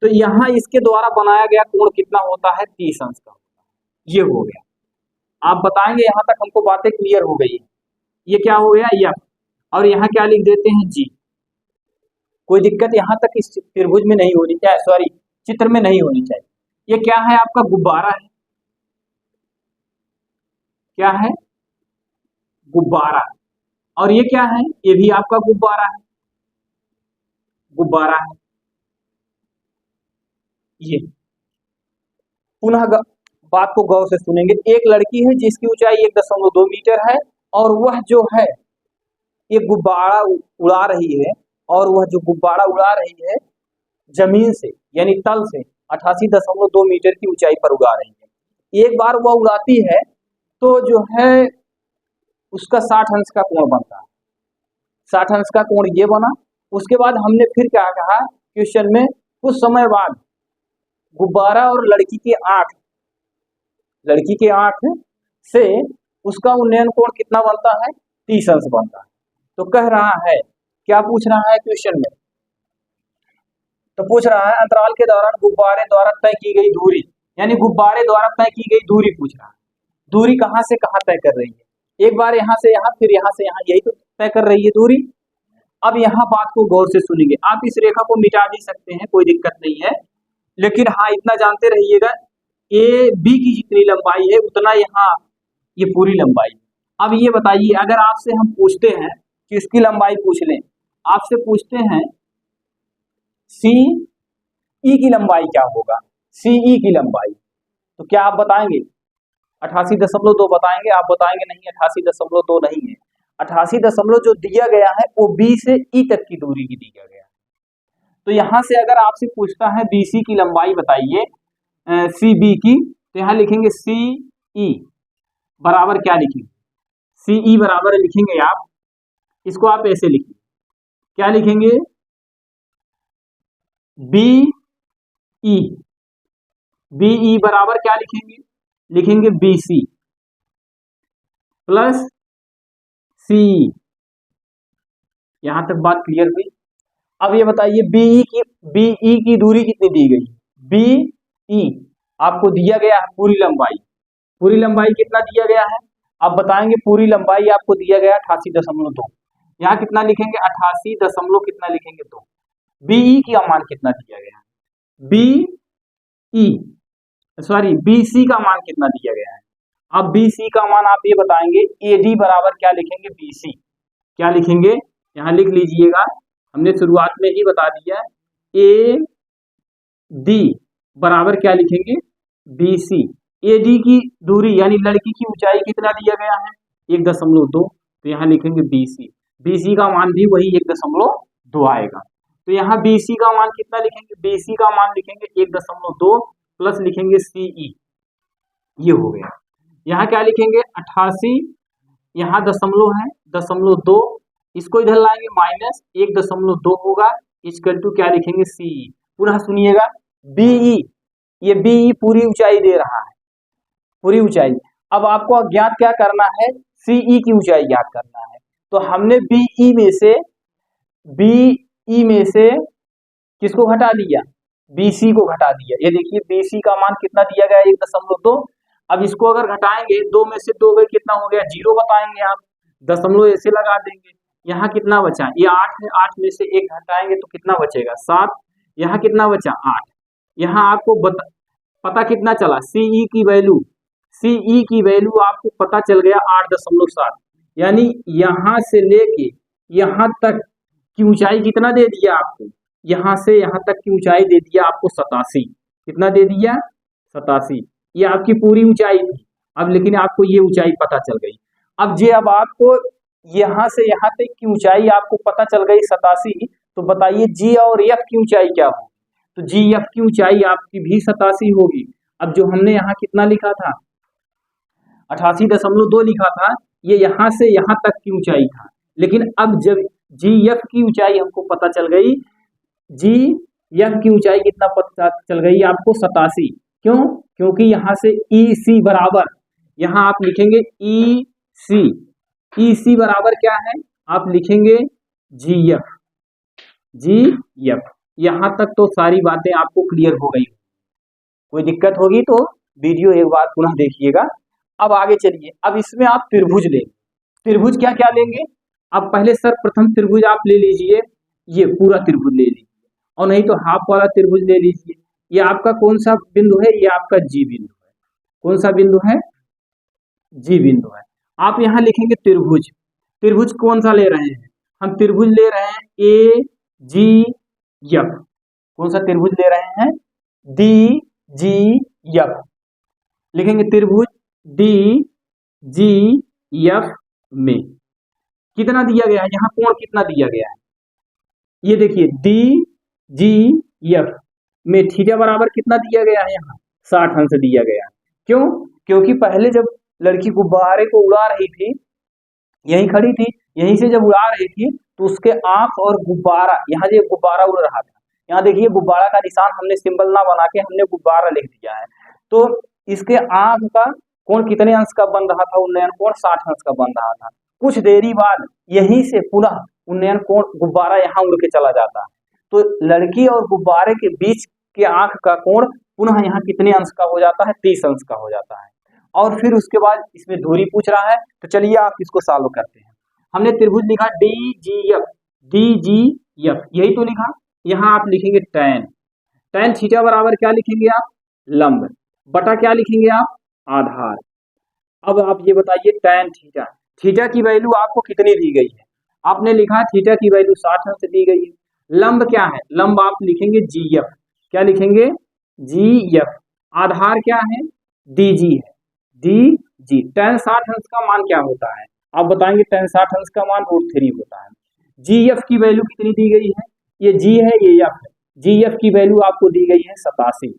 तो यहाँ इसके द्वारा बनाया गया कोण कितना होता है? 30 अंश का होता है। ये हो गया। आप बताएंगे यहाँ तक हमको बातें क्लियर हो गई। ये क्या हो गया? यह, और यहाँ क्या लिख देते हैं? जी। कोई दिक्कत यहाँ तक इस त्रिभुज में नहीं होनी चाहिए, सॉरी चित्र में नहीं होनी चाहिए। ये क्या है? आपका गुब्बारा है। क्या है? गुब्बारा। और ये क्या है? ये भी आपका गुब्बारा है, गुब्बारा है। ये पुनः बात को गौर से सुनेंगे। एक लड़की है जिसकी ऊंचाई 1.2 मीटर है और वह जो है ये गुब्बारा उड़ा रही है, और वह जो गुब्बारा उड़ा रही है जमीन से, यानी तल से 88.2 मीटर की ऊंचाई पर उड़ा रही है। एक बार वह उड़ाती है तो जो है उसका 60 अंश का कोण बनता है। 60 अंश का कोण ये बना। उसके बाद हमने फिर क्या कहा क्वेश्चन में, कुछ समय बाद गुब्बारा और लड़की के आंख से उसका उन्नयन कोण कितना बनता है? 30 अंश बनता है। तो कह रहा है क्या पूछ रहा है क्वेश्चन में? तो पूछ रहा है अंतराल के दौरान गुब्बारे द्वारा तय की गई दूरी, यानी गुब्बारे द्वारा तय की गई दूरी पूछ रहा है। दूरी कहाँ से कहाँ तय कर रही है? एक बार यहाँ से यहाँ, फिर यहाँ से यहाँ, यही तो तय कर रही है दूरी। अब यहाँ बात को गौर से सुनिए, आप इस रेखा को मिटा भी सकते हैं, कोई दिक्कत नहीं है, लेकिन हाँ इतना जानते रहिएगा, ए बी की जितनी लंबाई है उतना यहाँ ये पूरी लंबाई। अब ये बताइए, अगर आपसे हम पूछते हैं कि इसकी लंबाई पूछ लें, आपसे पूछते हैं सी ई की लंबाई क्या होगा, सी ई की लंबाई, तो क्या आप बताएंगे? 88.2 बताएंगे? आप बताएंगे नहीं, 88.2 नहीं है। 88 जो दिया गया है वो बी से ई तक की दूरी की दिया गया है। तो यहां से अगर आपसे पूछता है बीसी की लंबाई बताइए, सी बी की, तो यहां लिखेंगे सी ई बराबर क्या लिखेंगे? सी ई बराबर लिखेंगे आप, इसको आप ऐसे लिखिए, क्या लिखेंगे? बी ई, बी ई बराबर क्या लिखेंगे? लिखेंगे बी सी प्लस सी। यहां तक बात क्लियर हुई? अब ये बताइए बीई की दूरी कितनी दी गई? बीई आपको दिया गया है पूरी लंबाई, पूरी लंबाई कितना दिया गया है? आप बताएंगे पूरी लंबाई आपको दिया गया 88.2, यहाँ कितना लिखेंगे? 88 दशमलव कितना लिखेंगे? 2। बीई की मान कितना दिया गया है? बीई सॉरी बीसी का मान कितना दिया गया है? अब बीसी का मान आप ये बताएंगे, एडी बराबर क्या लिखेंगे? बीसी, क्या लिखेंगे? यहां लिख लीजिएगा, हमने शुरुआत में ही बता दिया, ए डी बराबर क्या लिखेंगे? बीसी। एडी की दूरी यानी लड़की की ऊंचाई कितना दिया गया है? 1.2, तो यहाँ लिखेंगे बीसी। बीसी का मान भी वही 1.2 आएगा, तो यहाँ बीसी का मान कितना लिखेंगे? बीसी का मान लिखेंगे 1.2 प्लस लिखेंगे सीई, ये हो गया। यहाँ क्या लिखेंगे? 88, यहाँ दशमलव है 0.2, इसको इधर लाएंगे माइनस 1.2 होगा, इक्वल टू क्या लिखेंगे? सीई। पुनः सुनिएगा, बीई, ये बीई पूरी ऊंचाई दे रहा है, पूरी ऊंचाई। अब आपको अज्ञात क्या करना है? सीई की ऊंचाई ज्ञात करना है, तो हमने बीई में से किसको घटा दिया? बीसी को घटा दिया। ये देखिए बीसी का मान कितना दिया गया? 1.2। अब इसको अगर घटाएंगे, 2 में से 2 गए, कितना हो गया? 0 बताएंगे आप, दशमलव ऐसे लगा देंगे। यहाँ कितना बचा? ये 8 है, 8 में से 1 घटाएंगे तो कितना बचेगा? 7। यहाँ कितना बचा? 8। यहाँ आपको पता कितना चला? सीई की वैल्यू आपको पता चल गया 8.7, यानी यहाँ से लेके यहाँ तक की ऊंचाई कितना दे दिया आपको? यहाँ से यहाँ तक की ऊंचाई दे दिया आपको 87। कितना दे दिया? 87। ये आपकी पूरी ऊंचाई थी। अब लेकिन आपको ये ऊंचाई पता चल गई। अब आपको यहाँ से यहाँ तक की ऊंचाई आपको पता चल गई 87, तो बताइए जी और एफ की ऊंचाई क्या होगी? तो जी एफ की ऊंचाई आपकी भी 87 होगी। अब जो हमने यहाँ कितना लिखा था? 88.2 लिखा था, ये यहाँ से यहाँ तक की ऊंचाई था, लेकिन अब जब जी एफ की ऊंचाई हमको पता चल गई, जी एफ की ऊंचाई कितना पता चल गई आपको? 87। क्यों? क्योंकि यहाँ से ई सी बराबर, यहाँ आप लिखेंगे ई सी बराबर क्या है? आप लिखेंगे जी एफ। यहाँ तक तो सारी बातें आपको क्लियर हो गई। कोई दिक्कत होगी तो वीडियो एक बार पुनः देखिएगा। अब आगे चलिए, अब इसमें आप त्रिभुज लेंगे। त्रिभुज क्या क्या लेंगे? अब पहले सर्वप्रथम त्रिभुज आप ले लीजिए, ये पूरा त्रिभुज ले लीजिए, और नहीं तो हाफ वाला त्रिभुज ले लीजिए। ये आपका कौन सा बिंदु है? ये आपका जी बिंदु है। कौन सा बिंदु है? जी बिंदु है। आप यहाँ लिखेंगे त्रिभुज। त्रिभुज कौन सा ले रहे हैं? हम त्रिभुज ले रहे हैं ए जी एफ। कौन सा त्रिभुज ले रहे हैं? D G F. लिखेंगे त्रिभुज डी जी एफ में कितना दिया गया है? यहाँ कोण कितना दिया गया है? ये देखिए डी जी एफ में थीटा बराबर कितना दिया गया है? यहाँ 60 अंश दिया गया है। क्यों? क्योंकि पहले जब लड़की गुब्बारे को उड़ा रही थी, यहीं खड़ी थी, यहीं से जब उड़ा रही थी तो उसके आंख और गुब्बारा, यहाँ जो गुब्बारा उड़ रहा था, यहाँ देखिए गुब्बारा का निशान हमने सिंबल ना बना के हमने गुब्बारा लिख दिया है। तो इसके आंख का कोण कितने अंश का बन रहा था? उन्नयन कोण 60 अंश का बन रहा था। कुछ देरी बाद यहीं से पुनः उन्नयन कोण गुब्बारा यहाँ उड़ के चला जाता है। तो लड़की और गुब्बारे के बीच के आंख का कोण पुनः यहाँ कितने अंश का हो जाता है, 30 अंश का हो जाता है। और फिर उसके बाद इसमें दूरी पूछ रहा है, तो चलिए आप इसको सॉल्व करते हैं। हमने त्रिभुज लिखा DGF, DGF यही तो लिखा। यहाँ आप लिखेंगे tan थीटा बराबर क्या लिखेंगे आप, लंब, बटा क्या लिखेंगे आप, आधार। अब आप ये बताइए tan थीटा, थीटा की वैल्यू आपको कितनी दी गई है, आपने लिखा थीटा की वैल्यू 60 अंश दी गई है। लंब क्या है, लंब आप लिखेंगे GF, क्या लिखेंगे GF। आधार क्या है, DG है, DG। tan 60 अंश का मान क्या होता है, आप बताएंगे tan 60 अंश का मान √3 होता है। GF की वैल्यू कितनी दी गई है, ये G है ये F है, GF की वैल्यू आपको दी गई है 87,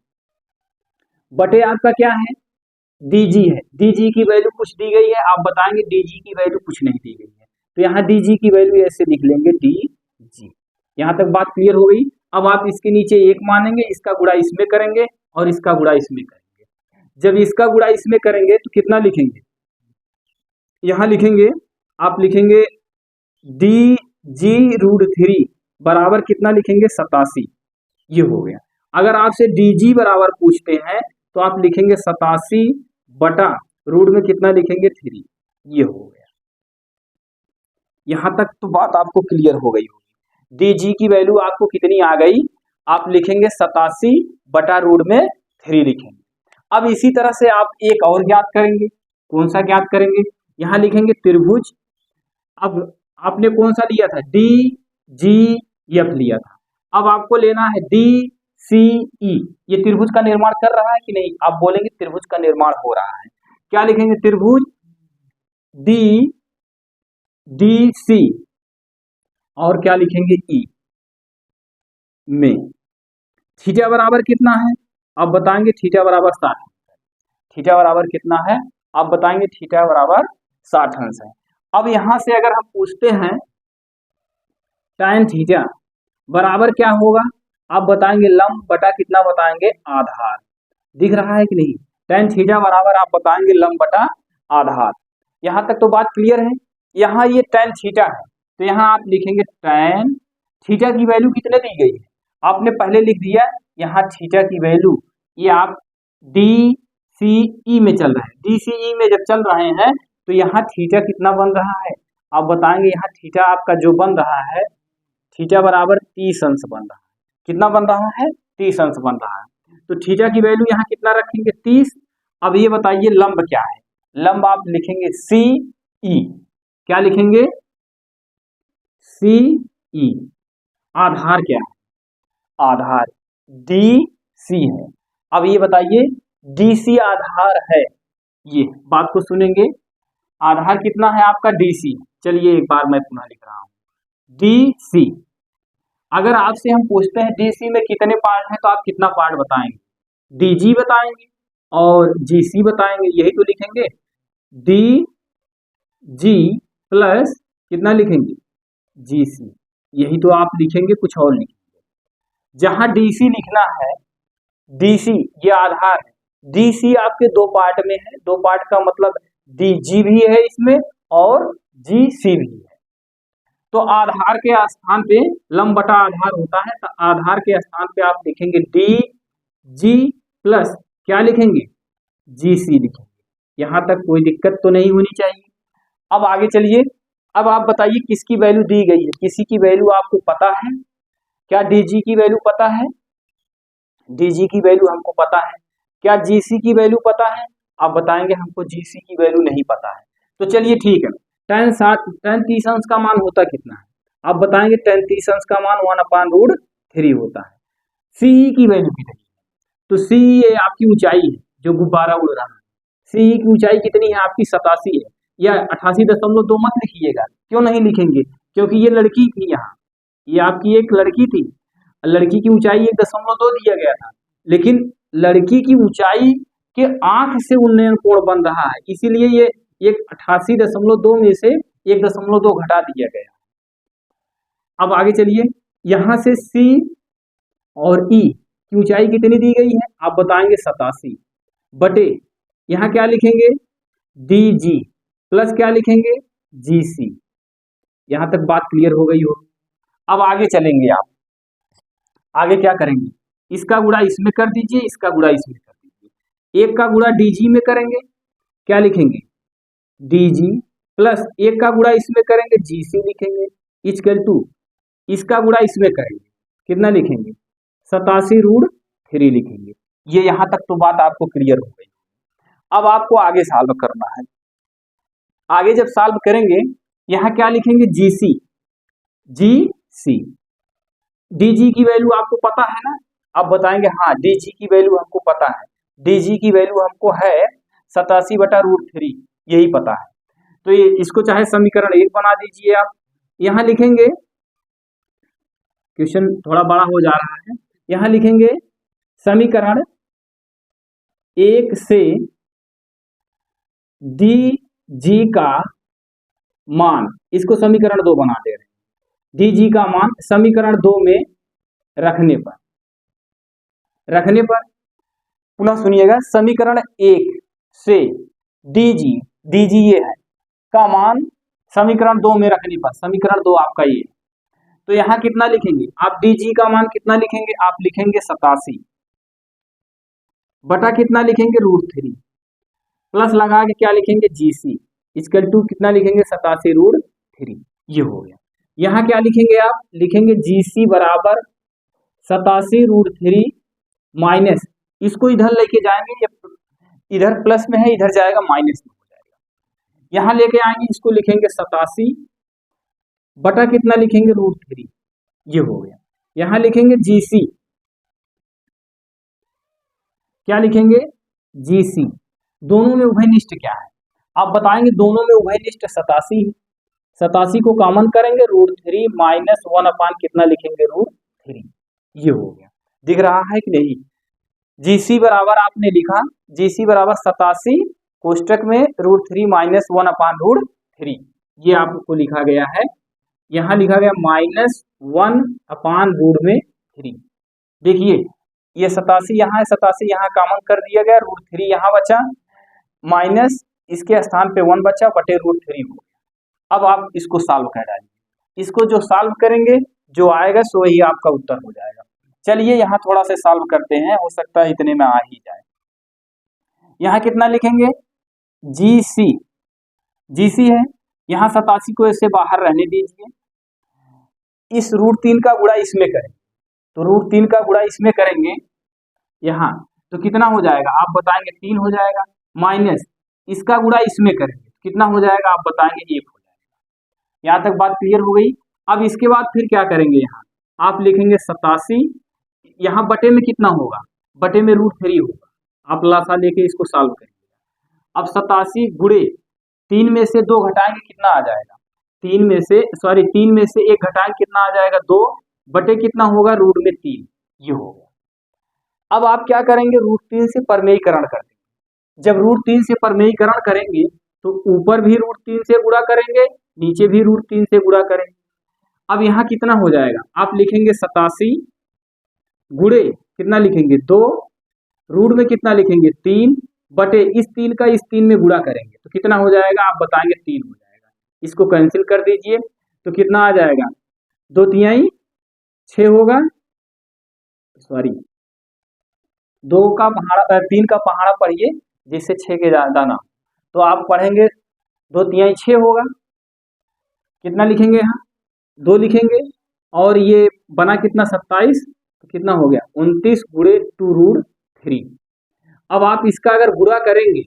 बटे आपका क्या है DG है, DG की वैल्यू कुछ दी गई है, आप बताएंगे DG की वैल्यू कुछ नहीं दी गई है, तो यहाँ DG की वैल्यू ऐसे लिख लेंगे DG। यहाँ तक बात क्लियर हो गई। अब आप इसके नीचे 1 मानेंगे, इसका गुणा इसमें करेंगे और इसका गुणा इसमें करेंगे। जब इसका गुणा इसमें करेंगे तो कितना लिखेंगे, यहाँ लिखेंगे आप लिखेंगे DG√3 बराबर कितना लिखेंगे 87, ये हो गया। अगर आपसे DG बराबर पूछते हैं तो आप लिखेंगे 87 बटा रूट में कितना लिखेंगे 3, ये हो गया। यहां तक तो बात आपको क्लियर हो गई होगी। DG की वैल्यू आपको कितनी आ गई, आप लिखेंगे 87 बटा रूट में 3 लिखेंगे। अब इसी तरह से आप एक और ज्ञात करेंगे, कौन सा ज्ञात करेंगे, यहाँ लिखेंगे त्रिभुज। अब आपने कौन सा लिया था, DGF लिया था, अब आपको लेना है DCE। ये त्रिभुज का निर्माण कर रहा है कि नहीं, आप बोलेंगे त्रिभुज का निर्माण हो रहा है। क्या लिखेंगे, त्रिभुज DC और क्या लिखेंगे E में थीटा बराबर कितना है, आप बताएंगे थीटा बराबर 60। थीटा बराबर कितना है, आप बताएंगे थीटा बराबर 60 अंश है। अब यहां से अगर हम पूछते हैं tan थीटा बराबर क्या होगा, आप बताएंगे लंब बटा कितना बताएंगे आधार। दिख रहा है कि नहीं, tan थीटा बराबर आप बताएंगे लंब बटा आधार। यहां तक तो बात क्लियर है। यहाँ ये tan थीटा है, तो यहाँ आप लिखेंगे tan थीटा की वैल्यू कितने दी गई है, आपने पहले लिख दिया। यहाँ थीटा की वैल्यू ये आप DCE में चल रहे हैं, DCE में जब चल रहे हैं तो यहाँ थीटा कितना बन रहा है, आप बताएंगे यहाँ थीटा आपका जो बन रहा है थीटा बराबर 30 अंश बन रहा है। कितना बन रहा है, 30 अंश बन रहा है। तो थीटा की वैल्यू यहाँ कितना रखेंगे 30। अब ये बताइए लंब क्या है, लंब आप लिखेंगे CE, क्या लिखेंगे CE। आधार क्या है, आधार DC है। अब ये बताइए DC आधार है, ये बात को सुनेंगे, आधार कितना है आपका DC। चलिए एक बार मैं पुनः लिख रहा हूं DC। अगर आपसे हम पूछते हैं DC में कितने पार्ट हैं तो आप कितना पार्ट बताएंगे, DG बताएंगे और GC बताएंगे, यही तो लिखेंगे DG प्लस कितना लिखेंगे GC, यही तो आप लिखेंगे, कुछ और लिखेंगे। जहां DC लिखना है, DC ये आधार है, DC आपके 2 पार्ट में है, 2 पार्ट का मतलब DG भी है इसमें और GC भी है। तो आधार के स्थान पे लंब बटा आधार होता है, तो आधार के स्थान पे आप लिखेंगे DG प्लस क्या लिखेंगे GC लिखेंगे। यहां तक कोई दिक्कत तो नहीं होनी चाहिए। अब आगे चलिए, अब आप बताइए किसकी वैल्यू दी गई है, किसी की वैल्यू आपको पता है क्या, DG की वैल्यू पता है, DG की वैल्यू हमको पता है। क्या GC की वैल्यू पता है, आप बताएंगे हमको GC की वैल्यू नहीं पता है। तो चलिए ठीक है, tan 30 अंश का मान होता कितना है, आप बताएंगे tan 30 अंश का मान 1/√3 होता है। CE की वैल्यू कितनी है, तो CE ये आपकी ऊंचाई है जो गुब्बारा उड़ रहा है, CE की ऊंचाई कितनी है आपकी 87 है, या 88.2 मत लिखिएगा, क्यों नहीं लिखेंगे, क्योंकि ये लड़की थी, यहाँ ये आपकी एक लड़की थी, लड़की की ऊंचाई 1.2 दिया गया था, लेकिन लड़की की ऊंचाई के आंख से उन्नयन कोण बन रहा है, इसीलिए ये 88.2 में से 1.2 घटा दिया गया। अब आगे चलिए, यहां से C और E की ऊंचाई कितनी दी गई है, आप बताएंगे 87 बटे यहाँ क्या लिखेंगे DG प्लस क्या लिखेंगे GC, यहाँ तक बात क्लियर हो गई हो। अब आगे चलेंगे, आप आगे क्या करेंगे, इसका गुणा इसमें कर दीजिए, इसका गुणा इसमें कर दीजिए। एक का गुणा डीजी में करेंगे, क्या लिखेंगे, डीजी, प्लस एक का गुणा इसमें करेंगे, जीसी लिखेंगे, इक्वल टू इसका गुणा इसमें करेंगे, कितना लिखेंगे, 87√3 लिखेंगे। ये यहां तक तो बात आपको क्लियर हो गई। अब आपको आगे सॉल्व करना है। आगे जब सॉल्व करेंगे, यहां क्या लिखेंगे, जीसी, जीसी, डीजी की वैल्यू आपको पता है ना, आप बताएंगे हाँ डीजी की वैल्यू हमको पता है, डीजी की वैल्यू हमको है 87/√3, यही पता है। तो ये इसको चाहे समीकरण 1 बना दीजिए आप। यहां लिखेंगे, क्वेश्चन थोड़ा बड़ा हो जा रहा है, यहां लिखेंगे समीकरण 1 से डी जी का मान, इसको समीकरण 2 बना दे रहे हैं। डी जी का मान समीकरण 2 में रखने पर पुनः सुनिएगा, समीकरण 1 से डीजी, डीजी ये है, का मान समीकरण 2 में रखने पर, समीकरण 2 आपका ये, तो यहां कितना लिखेंगे आप, डीजी का मान कितना लिखेंगे, आप लिखेंगे 87 बटा कितना लिखेंगे, √3, प्लस लगा के क्या लिखेंगे, जीसी, इक्वल टू कितना लिखेंगे, 87√3, ये हो गया। यहां क्या लिखेंगे आप, लिखेंगे जीसी बराबर 87√3 माइनस, इसको इधर लेके जाएंगे, इधर प्लस में है, इधर जाएगा माइनस में हो जाएगा, यहां लेके आएंगे, इसको लिखेंगे 87 बटा कितना लिखेंगे, √3, ये हो गया। यहां लिखेंगे जीसी, क्या लिखेंगे, जीसी, दोनों में उभयनिष्ठ क्या है, आप बताएंगे दोनों में उभयनिष्ठ 87 है, 87 को कॉमन करेंगे, √3 माइनस 1 अपान कितना लिखेंगे, √3, ये हो गया। दिख रहा है कि नहीं, जीसी बराबर आपने लिखा, जीसी बराबर 87 कोष्टक में √3 माइनस 1 अपान √3, ये आपको लिखा गया है। यहां लिखा गया माइनस 1 अपान √3, देखिए ये 87 यहाँ है, 87 यहाँ कॉमन कर दिया गया, √3 यहाँ बचा, माइनस इसके स्थान पे 1 बचा, बटे √3 हो गया। अब आप इसको सॉल्व कर डालिए, इसको जो सॉल्व करेंगे जो आएगा सो ही आपका उत्तर हो जाएगा। चलिए यहाँ थोड़ा सा सॉल्व करते हैं, हो सकता है इतने में आ ही जाए। यहाँ कितना लिखेंगे, जीसी, जीसी है, यहाँ 87 को इससे बाहर रहने दीजिए, इस √3 का गुणा इसमें करें, तो √3 का गुणा इसमें करेंगे यहाँ, तो कितना हो जाएगा आप बताएंगे, 3 हो जाएगा, माइनस इसका गुणा इसमें करेंगे, कितना हो जाएगा आप बताएंगे, 1 हो जाएगा। यहाँ तक बात क्लियर हो गई। अब इसके बाद फिर क्या करेंगे, यहाँ आप लिखेंगे 87, यहाँ बटे में कितना होगा, बटे में √3 होगा, आप लासा लेके इसको सॉल्व करेंगे। अब 87 गुणे 3 में से 2 घटाएंगे, कितना आ जाएगा, 3 में से 1 घटाएंगे, कितना आ जाएगा, 2 बटे कितना होगा, √3, ये हो गया। अब आप क्या करेंगे, √3 से परमेयीकरण कर देंगे। जब √3 से परमेयीकरण करेंगे तो ऊपर भी √3 से गुणा करेंगे, नीचे भी √3 से गुणा करेंगे। अब यहाँ कितना हो जाएगा, आप लिखेंगे 87 गुणे कितना लिखेंगे, 2, रूट में कितना लिखेंगे, 3 बटे इस 3 का इस 3 में गुणा करेंगे तो कितना हो जाएगा, आप बताएंगे 3 हो जाएगा। इसको कैंसिल कर दीजिए तो कितना आ जाएगा, 2 तिहाई 6 होगा, सॉरी 2 का पहाड़ा 3 का पहाड़ा पढ़िए जिससे 6 के दाना, तो आप पढ़ेंगे 2 तिहाई 6 होगा, कितना लिखेंगे यहाँ 2 लिखेंगे, और ये बना कितना 27, तो कितना हो गया 29 गुणे 2√3। अब आप इसका अगर गुणा करेंगे,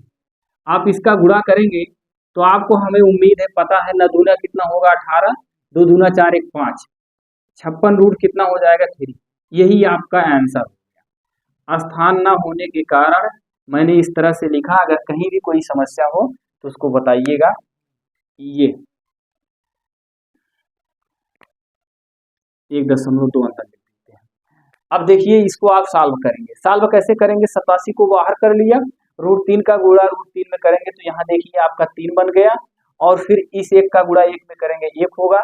आप इसका गुणा करेंगे तो आपको हमें उम्मीद है पता है, न दूना कितना होगा 18, 2 दूना 4 1 5, 56 रूट कितना हो जाएगा 3। यही आपका आंसर हो गया। स्थान न होने के कारण मैंने इस तरह से लिखा, अगर कहीं भी कोई समस्या हो तो उसको बताइएगा। ये 1.2 अंतर लिख देते हैं। अब देखिए इसको आप सॉल्व करेंगे, सॉल्व कैसे करेंगे, 87 को बाहर कर लिया, √3 का गुणा √3 में करेंगे तो यहाँ देखिए आपका 3 बन गया, और फिर इस 1 का गुणा 1 में करेंगे 1 होगा,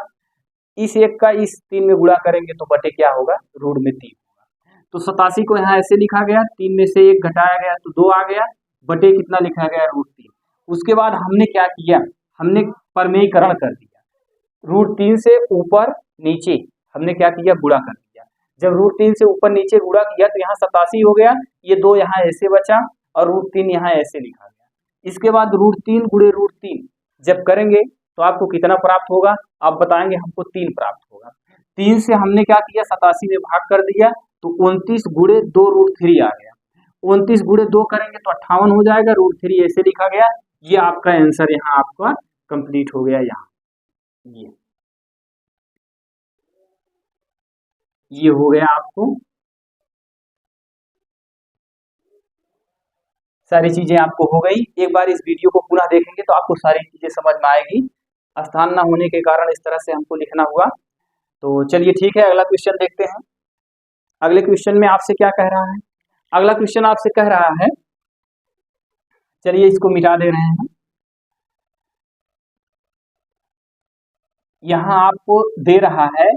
इस 1 का इस 3 में गुणा करेंगे तो बटे क्या होगा, रूट में 3 होगा। तो 87 को यहाँ ऐसे लिखा गया, 3 में से 1 घटाया गया तो 2 आ गया, बटे कितना लिखा गया, √3। उसके बाद हमने क्या किया, हमने परमेयीकरण कर दिया। √3 से ऊपर नीचे हमने क्या किया, गुणा कर दिया। जब √3 से ऊपर नीचे गुणा किया तो यहाँ 87 हो गया, ये 2 यहाँ ऐसे बचा और √3 यहाँ ऐसे लिखा गया। इसके बाद √3 गुणे √3 जब करेंगे तो आपको कितना प्राप्त होगा, आप बताएंगे हमको 3 प्राप्त होगा। 3 से हमने क्या किया, 87 में भाग कर दिया तो 29 गुणे 2 √3 आ गया। 29 गुणे 2 करेंगे तो 58 हो जाएगा, √3 ऐसे लिखा गया। ये आपका आंसर यहाँ आपका कंप्लीट हो गया। यहाँ ये हो गया आपको सारी चीजें आपको हो गई। एक बार इस वीडियो को पुनः देखेंगे तो आपको सारी चीजें समझ में आएगी। स्थान ना होने के कारण इस तरह से हमको लिखना हुआ। तो चलिए ठीक है, अगला क्वेश्चन देखते हैं। अगले क्वेश्चन में आपसे क्या कह रहा है, अगला क्वेश्चन आपसे कह रहा है, चलिए इसको मिटा दे रहे हैं। यहाँ आपको दे रहा है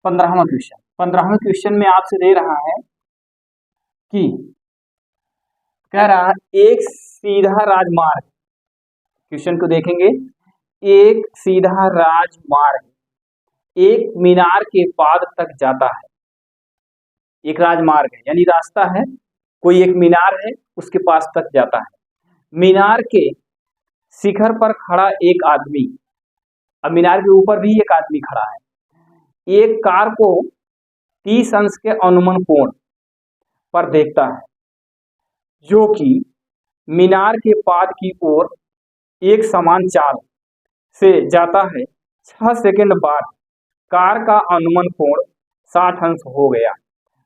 15वां क्वेश्चन। 15वें क्वेश्चन में आपसे दे रहा है कि कह रहा है एक सीधा राजमार्ग, क्वेश्चन को देखेंगे, एक सीधा राजमार्ग एक मीनार के पाद तक जाता है। एक राजमार्ग है यानी रास्ता है, कोई एक मीनार है उसके पास तक जाता है। मीनार के शिखर पर खड़ा एक आदमी, अब मीनार के ऊपर भी एक आदमी खड़ा है, एक कार को 30 अंश के अनुमान कोण पर देखता है जो कि मीनार के पाद की ओर एक समान चाल से जाता है। 6 सेकंड बाद कार का अनुमान कोण 60 अंश हो गया,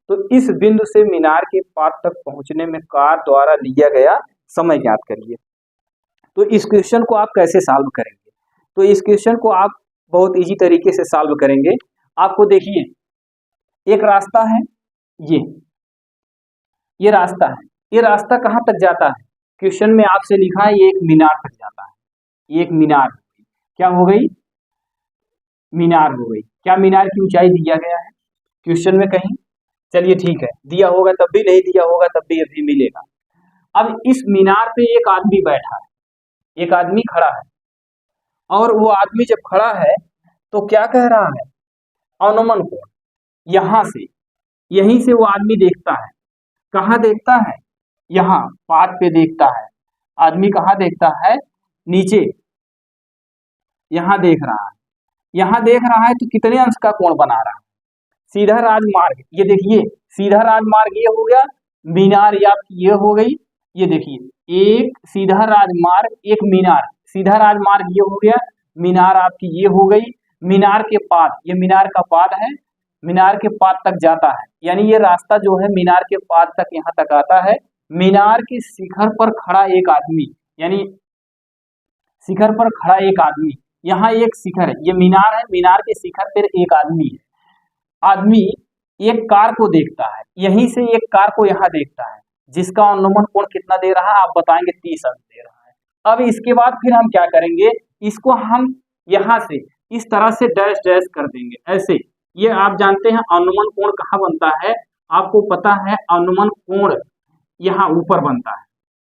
तो इस बिंदु से मीनार के पाद तक पहुंचने में कार द्वारा लिया गया समय ज्ञात करिए। तो इस क्वेश्चन को आप कैसे सॉल्व करेंगे, तो इस क्वेश्चन को आप बहुत इजी तरीके से सॉल्व करेंगे। आपको देखिए एक रास्ता है, ये रास्ता है, ये रास्ता कहाँ तक जाता है, क्वेश्चन में आपसे लिखा है ये एक मीनार तक जाता है। एक मीनार क्या हो गई, मीनार हो गई। क्या मीनार की ऊंचाई दिया गया है क्वेश्चन में कहीं, चलिए ठीक है, दिया होगा तब भी, नहीं दिया होगा तब भी अभी मिलेगा। अब इस मीनार पे एक आदमी बैठा है, एक आदमी खड़ा है, और वो आदमी जब खड़ा है तो क्या कह रहा है, अनुमान कोण यहां से, यहीं से वो आदमी देखता है। कहाँ देखता है, यहाँ पाद पे देखता है। आदमी कहाँ देखता है, नीचे, यहाँ देख रहा है। यहाँ देख रहा है तो कितने अंश का कोण बना रहा है, सीधा राजमार्ग, ये देखिए सीधा राजमार्ग ये हो गया, मीनार ये आपकी ये हो गई, ये देखिए एक सीधा राजमार्ग एक मीनार, सीधा राजमार्ग ये हो गया, मीनार आपकी ये हो गई, मीनार के पाद, ये मीनार का पाद है, मीनार के पाद तक जाता है, यानी ये रास्ता जो है मीनार के पाद तक यहाँ तक आता है। मीनार के शिखर पर खड़ा एक आदमी, यानी शिखर पर खड़ा एक आदमी, यहाँ एक शिखर है, ये मीनार है, मीनार के शिखर पर एक आदमी है। आदमी एक कार को देखता है, यहीं से एक कार को यहाँ देखता है, जिसका अनुमान कोण कितना दे रहा है, आप बताएंगे 30 अंश दे रहा है। अब इसके बाद फिर हम क्या करेंगे, इसको हम यहाँ से इस तरह से डैश डैश कर देंगे ऐसे। ये आप जानते हैं अनुमान कोण कहाँ बनता है, आपको पता है अनुमान कोण यहाँ ऊपर बनता है,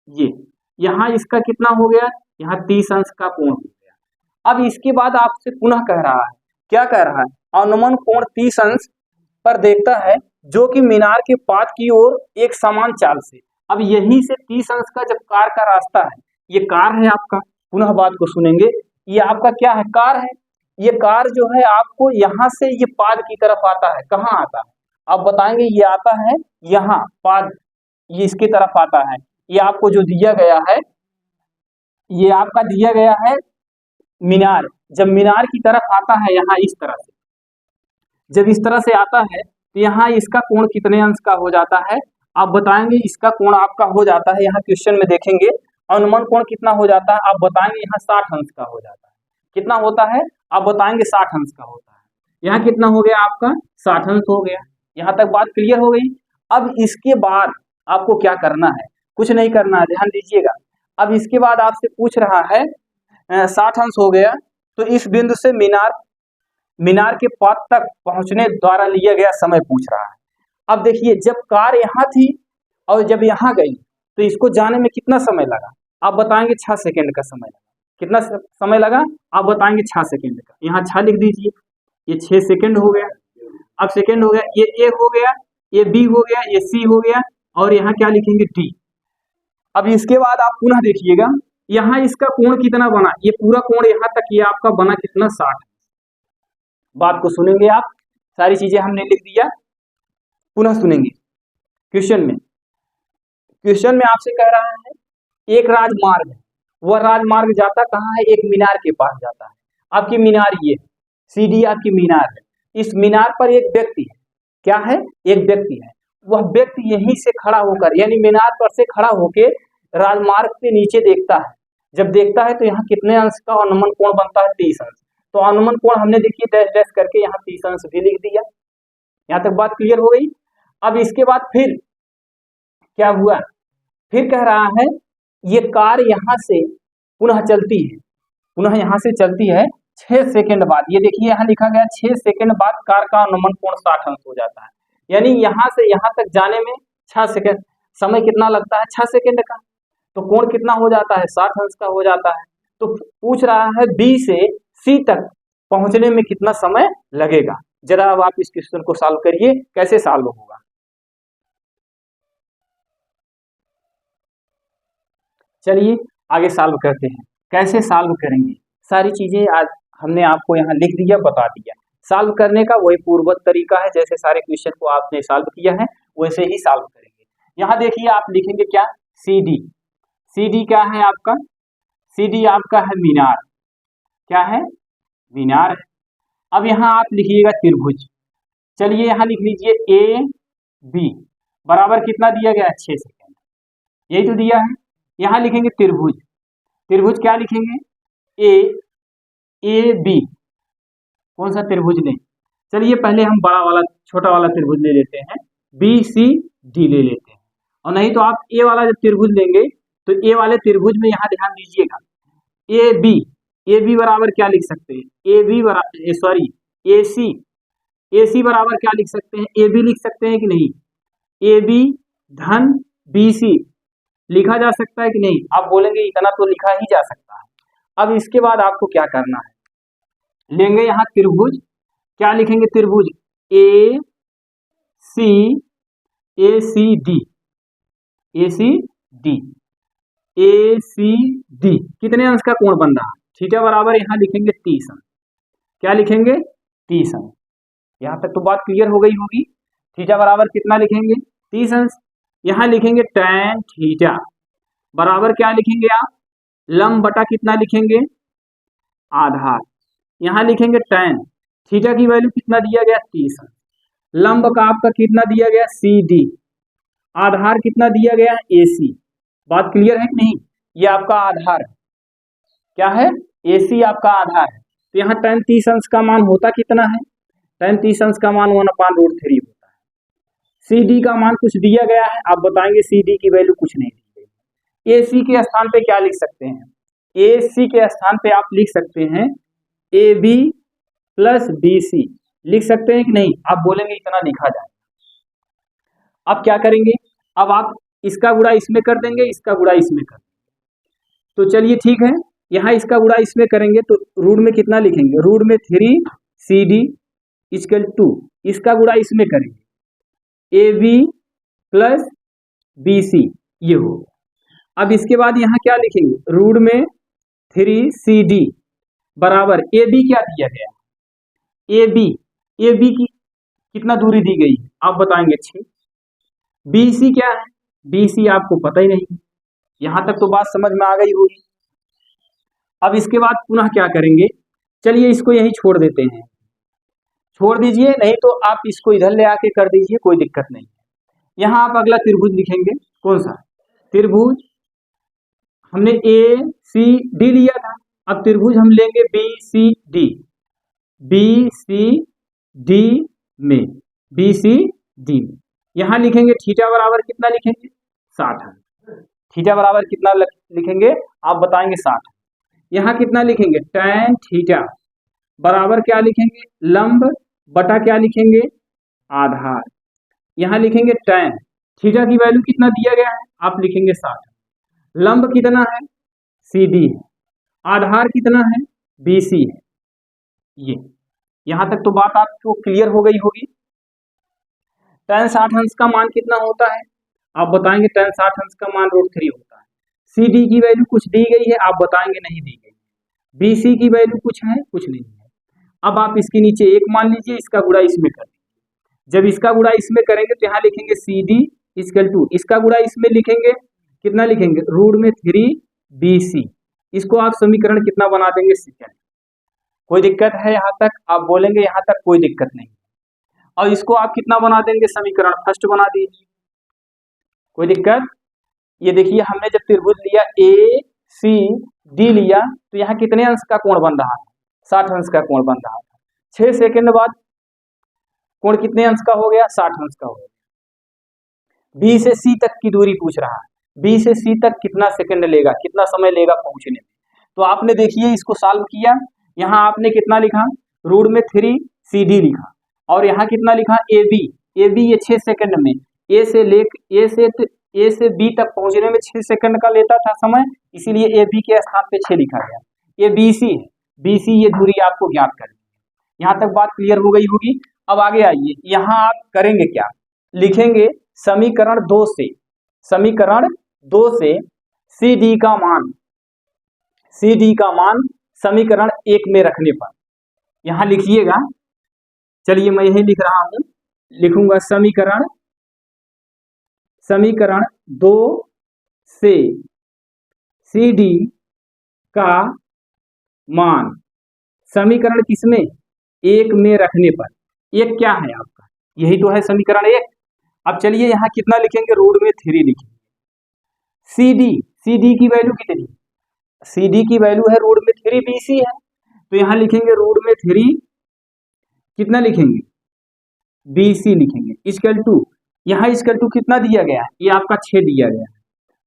ये यहाँ इसका कितना हो गया, यहाँ 30 अंश का कोण हो गया। अब इसके बाद आपसे पुनः कह रहा है, क्या कह रहा है, अनुमान कोण 30 अंश पर देखता है जो कि मीनार के पाद की ओर एक समान चाल से। अब यहीं से 30 अंश का जब कार का रास्ता है, ये कार है आपका, पुनः बात को सुनेंगे, ये आपका क्या है, कार है। ये कार जो है आपको यहाँ से ये पाद की तरफ आता है, कहाँ आता है आप बताएंगे, ये आता है यहाँ पाद, ये इसकी तरफ आता है। ये आपको जो दिया गया है, ये आपका दिया गया है मीनार, जब मीनार की तरफ आता है यहाँ इस तरह से, जब इस तरह से आता है तो यहाँ इसका कोण कितने अंश का हो जाता है, आप बताएंगे इसका कोण आपका हो जाता है, यहाँ क्वेश्चन में देखेंगे अनुमान कोण कितना हो जाता है, आप बताएंगे यहाँ 60 अंश का हो जाता है। कितना होता है आप बताएंगे 60 अंश का होता है। यहाँ कितना हो गया आपका 60 अंश हो गया। यहाँ तक बात क्लियर हो गई। अब इसके बाद आपको क्या करना है, कुछ नहीं करना है, ध्यान दीजिएगा। अब इसके बाद आपसे पूछ रहा है 60 अंश हो गया, तो इस बिंदु से मीनार के पाद तक पहुंचने द्वारा लिया गया समय पूछ रहा है। अब देखिए जब कार यहाँ थी और जब यहाँ गई तो इसको जाने में कितना समय लगा, आप बताएंगे 6 सेकंड का समय लगा। कितना समय लगा आप बताएंगे 6 सेकेंड का। यहाँ 6 लिख दीजिए, ये 6 सेकेंड हो गया। अब सेकेंड हो गया, ये ए हो गया, ये बी हो गया, ये सी हो गया, और यहाँ क्या लिखेंगे डी। अब इसके बाद आप पुनः देखिएगा यहाँ इसका कोण कितना बना, ये पूरा कोण यहाँ तक ये आपका बना कितना 60। बात को सुनेंगे आप, सारी चीजें हमने लिख दिया, पुनः सुनेंगे। क्वेश्चन में आपसे कह रहा है एक राजमार्ग है, वह राजमार्ग जाता कहाँ है, एक मीनार के पास जाता है। आपकी मीनार ये सीडी आपकी मीनार है, इस मीनार पर एक व्यक्ति है, क्या है, एक व्यक्ति है। वह व्यक्ति यहीं से खड़ा होकर यानी मीनार पर से खड़ा होकर राजमार्ग के नीचे देखता है। जब देखता है तो यहाँ कितने अंश का अनुमान कोण बनता है, 30 अंश। तो अनुमान कोण हमने देखिए डैश डैश करके यहाँ 30 अंश भी लिख दिया। यहाँ तक बात क्लियर हो गई। अब इसके बाद फिर क्या हुआ, फिर कह रहा है ये कार यहाँ से पुनः चलती है, पुनः यहाँ से चलती है 6 सेकेंड बाद। ये देखिए यहाँ लिखा गया 6 सेकेंड बाद कार का अनुमान कोण 60 अंश हो जाता है। यानी यहाँ से यहाँ तक जाने में 6 सेकेंड समय कितना लगता है, 6 सेकेंड का। तो कोण कितना हो जाता है, 60 अंश का हो जाता है। तो पूछ रहा है बी से सी तक पहुंचने में कितना समय लगेगा। जरा अब आप इस क्वेश्चन को सॉल्व करिए, कैसे सॉल्व होगा। चलिए आगे सॉल्व करते हैं। कैसे सॉल्व करेंगे, सारी चीजें आज हमने आपको यहाँ लिख दिया, बता दिया। सॉल्व करने का वही पूर्ववत तरीका है, जैसे सारे क्वेश्चन को आपने सॉल्व किया है वैसे ही सॉल्व करेंगे। यहाँ देखिए आप लिखेंगे क्या, सी डी। सी डी क्या है आपका, सी डी आपका है मीनार, क्या है, मीनार है। अब यहाँ आप लिखिएगा त्रिभुज। चलिए यहाँ लिख लीजिए ए बी बराबर कितना दिया गया है, 6 सेकेंड, यही तो दिया है। यहाँ लिखेंगे त्रिभुज, त्रिभुज क्या लिखेंगे, ए बी, कौन सा त्रिभुज लें। चलिए पहले हम बड़ा वाला छोटा वाला त्रिभुज ले लेते हैं, बी सी डी ले लेते हैं। और नहीं तो आप ए वाला जब त्रिभुज लेंगे तो ए वाले त्रिभुज में यहाँ ध्यान दीजिएगा, ए बी बराबर क्या लिख सकते हैं, ए बी बराबर सॉरी ए सी बराबर क्या लिख सकते हैं, ए बी लिख सकते हैं कि नहीं, ए बी धन बी सी लिखा जा सकता है कि नहीं। आप बोलेंगे इतना तो लिखा ही जा सकता है। अब इसके बाद आपको क्या करना है, लेंगे यहाँ त्रिभुज, क्या लिखेंगे, त्रिभुज ए सी डी, ए सी डी कितने अंश का कोण बन रहा है, थीटा बराबर यहाँ लिखेंगे 30 अंश। क्या लिखेंगे, 30 अंश। यहाँ तक तो बात क्लियर हो गई होगी। थीटा बराबर कितना लिखेंगे, 30 अंश। यहाँ लिखेंगे tan थीटा बराबर क्या लिखेंगे आप, लंब बटा कितना लिखेंगे, आधार। यहाँ लिखेंगे tan थीटा की वैल्यू कितना दिया गया, 30 अंश। लंब का आपका कितना दिया गया, CD। आधार कितना दिया गया है, AC। बात क्लियर है कि नहीं, ये आपका आधार है, क्या है, AC आपका आधार है। तो यहाँ tan 30 अंश का मान होता कितना है, tan 30 अंश का मान 1/√3 होता है। CD का मान कुछ दिया गया है, आप बताएंगे CD की वैल्यू कुछ नहीं दी गई। AC के स्थान पे क्या लिख सकते हैं, AC के स्थान पे आप लिख सकते हैं AB प्लस BC लिख सकते हैं कि नहीं। आप बोलेंगे इतना लिखा जाए। अब क्या करेंगे, अब आप इसका गुणा इसमें कर देंगे, इसका गुणा इसमें कर देंगे। तो चलिए ठीक है, यहाँ इसका गुणा इसमें करेंगे तो रूट में कितना लिखेंगे, रूट में 3CD इक्वल टू, इसका गुणा इसमें करेंगे AB प्लस BC, ये हो। अब इसके बाद यहाँ क्या लिखेंगे, रूट में 3CD बराबर AB क्या दिया गया, AB की कितना दूरी दी गई है, आप बताएंगे 6। BC क्या है, BC आपको पता ही नहीं। यहां तक तो बात समझ में आ गई होगी। अब इसके बाद पुनः क्या करेंगे, चलिए इसको यहीं छोड़ देते हैं, छोड़ दीजिए, नहीं तो आप इसको इधर ले आके कर दीजिए, कोई दिक्कत नहीं है। यहाँ आप अगला त्रिभुज लिखेंगे, कौन सा त्रिभुज, हमने ACD लिया था, अब त्रिभुज हम लेंगे BCD में, BCD में यहाँ लिखेंगे थीटा बराबर कितना लिखेंगे, 60 है। थीटा बराबर कितना लिखेंगे, आप बताएंगे 60। यहाँ कितना लिखेंगे, tan थीटा बराबर क्या लिखेंगे, लंब बटा क्या लिखेंगे, आधार। यहाँ लिखेंगे tan थीटा की वैल्यू कितना दिया गया है, आप लिखेंगे 60। लंब कितना है, CD है, आधार कितना है, BC है। ये यहां तक तो बात आपको क्लियर हो गई होगी। tan 60 अंश का मान कितना होता है, आप बताएंगे tan 60 अंश का मान √3 होता है। CD की वैल्यू कुछ दी गई है, आप बताएंगे नहीं दी गई। BC की वैल्यू कुछ है, कुछ नहीं है। अब आप इसके नीचे 1 मान लीजिए, इसका गुणा इसमें कर दीजिए। जब इसका गुणा इसमें करेंगे तो यहाँ लिखेंगे CD इक्वल टू, इसका गुणा इसमें लिखेंगे, कितना लिखेंगे, √3BC। इसको आप समीकरण कितना बना देंगे, सेकंड। कोई दिक्कत है यहाँ तक, आप बोलेंगे यहाँ तक कोई दिक्कत नहीं। और इसको आप कितना बना देंगे, समीकरण फर्स्ट बना दीजिए, कोई दिक्कत। ये देखिए हमने जब त्रिभुज लिया ACD लिया तो यहाँ कितने अंश का कोण बन रहा था, 60 अंश का कोण बन रहा था। 6 सेकंड बाद कोण कितने अंश का हो गया, 60 अंश का हो गया। B से C तक की दूरी पूछ रहा है, B से C तक कितना सेकंड लेगा, कितना समय लेगा पहुंचने में। तो आपने देखिए इसको सॉल्व किया, यहाँ आपने कितना लिखा, √3CD लिखा, और यहाँ कितना लिखा, AB ये 6 सेकंड में A से B तक पहुंचने में 6 सेकंड का लेता था समय, इसीलिए AB के स्थान पे 6 लिखा गया। ये BC है, BC ये दूरी आपको ज्ञात करनी है। यहाँ तक बात क्लियर हो गई होगी। अब आगे आइए, यहाँ आप करेंगे क्या, लिखेंगे समीकरण 2 से CD का मान समीकरण 1 में रखने पर, यहां लिखिएगा, चलिए मैं यही लिख रहा हूं, लिखूंगा समीकरण 2 से CD का मान समीकरण किसमें, 1 में रखने पर। 1 क्या है आपका, यही तो है समीकरण 1। अब चलिए यहाँ कितना लिखेंगे, √3 लिखेंगे। CD की वैल्यू कितनी, CD की वैल्यू है √3BC है, तो यहाँ लिखेंगे √3 कितना लिखेंगे, BC लिखेंगे, इक्वल टू, यहाँ इक्वल टू कितना दिया गया है, ये आपका 6 दिया गया है,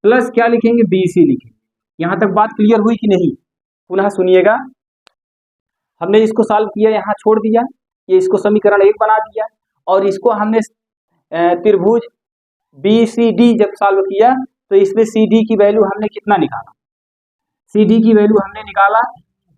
प्लस क्या लिखेंगे, BC लिखेंगे। यहाँ तक बात क्लियर हुई कि नहीं, पुनः सुनिएगा। हमने इसको सॉल्व किया, यहाँ छोड़ दिया, ये इसको समीकरण 1 बना दिया, और इसको हमने त्रिभुज BCD जब सॉल्व किया तो इसमें CD की वैल्यू हमने कितना निकाला, CD की वैल्यू हमने निकाला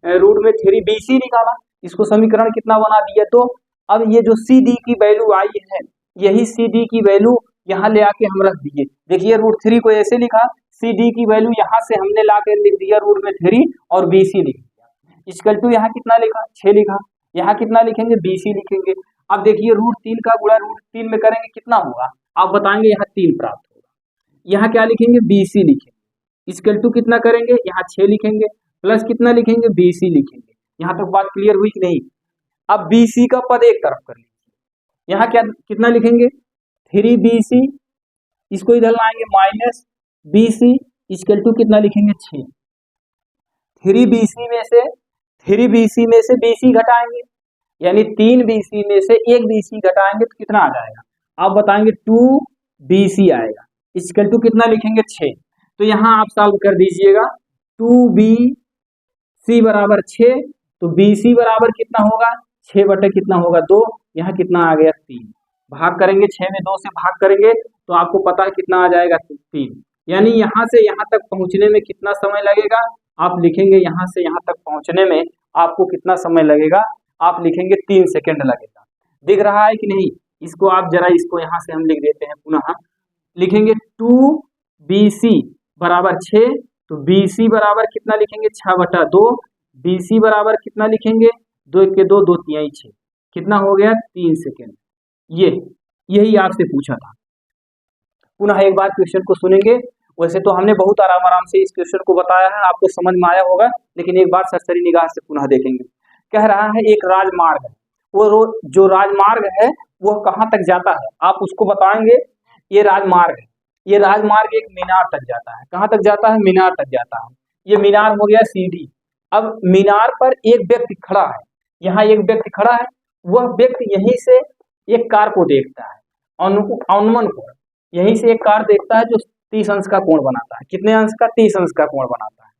√3BC निकाला, इसको समीकरण कितना बना दिया। तो अब ये जो CD की वैल्यू आई है, यही CD की वैल्यू यहाँ ले आके हम रख दिए। देखिए √3 को ऐसे लिखा, CD की वैल्यू यहाँ से हमने ला के लिख दिया √3 और BC लिख दिया, इक्वल टू यहाँ कितना लिखा, 6 लिखा, यहाँ कितना लिखेंगे, BC लिखेंगे। अब देखिए √3 का गुणा √3 में करेंगे कितना होगा, आप बताएंगे, यहाँ 3 प्राप्त होगा। यहाँ क्या लिखेंगे, BC लिखेंगे, इक्वल टू कितना करेंगे, यहाँ 6 लिखेंगे, प्लस कितना लिखेंगे, BC लिखेंगे। यहाँ तक बात क्लियर हुई कि नहीं। अब BC का पद एक तरफ कर लीजिए, यहाँ क्या कितना लिखेंगे, 3BC, इसको इधर लाएंगे माइनस BC, इक्वल टू कितना लिखेंगे, 6। 3BC में से BC घटाएंगे, यानी 3BC में से 1BC घटाएंगे तो कितना आ जाएगा, आप बताएंगे 2BC आएगा, इक्वल टू कितना लिखेंगे, 6। तो यहाँ आप सॉल्व कर दीजिएगा, 2BC बराबर 6, तो BC बराबर कितना होगा, 6 बटे कितना होगा, 2, यहाँ कितना आ गया, 3। भाग करेंगे, 6 में 2 से भाग करेंगे तो आपको पता है कितना आ जाएगा, 3। यानी यहाँ से यहाँ तक पहुँचने में कितना समय लगेगा, आप लिखेंगे यहाँ से यहाँ तक पहुँचने में आपको कितना समय लगेगा, आप लिखेंगे 3 सेकंड लगेगा। दिख रहा है कि नहीं, इसको आप जरा, इसको यहाँ से हम लिख देते हैं, पुनः लिखेंगे 2BC बराबर 6, तो BC बराबर कितना लिखेंगे, 6 बटा 2, BC बराबर कितना लिखेंगे, 2 के 2, 2 तिहाई 6, कितना हो गया, 3 सेकेंड। यही आपसे पूछा था। पुनः एक बार क्वेश्चन को सुनेंगे। वैसे तो हमने बहुत आराम से इस क्वेश्चन को बताया है, आपको समझ में आया होगा, लेकिन एक बार सरसरी निगाह से पुनः देखेंगे। कह रहा है एक राजमार्ग है, वो जो राजमार्ग है वो कहाँ तक जाता है, आप उसको बताएंगे। ये राजमार्ग है, ये राजमार्ग एक मीनार तक जाता है। कहाँ तक जाता है, मीनार तक जाता है। ये मीनार हो गया सीढ़ी। अब मीनार पर एक व्यक्ति खड़ा है, यहाँ एक व्यक्ति खड़ा है, वह व्यक्ति यहीं से एक कार को देखता है, अनुमान कोण, यहीं से एक कार देखता है जो 30 अंश का कोण बनाता है। कितने अंश का, 30 अंश का कोण बनाता है।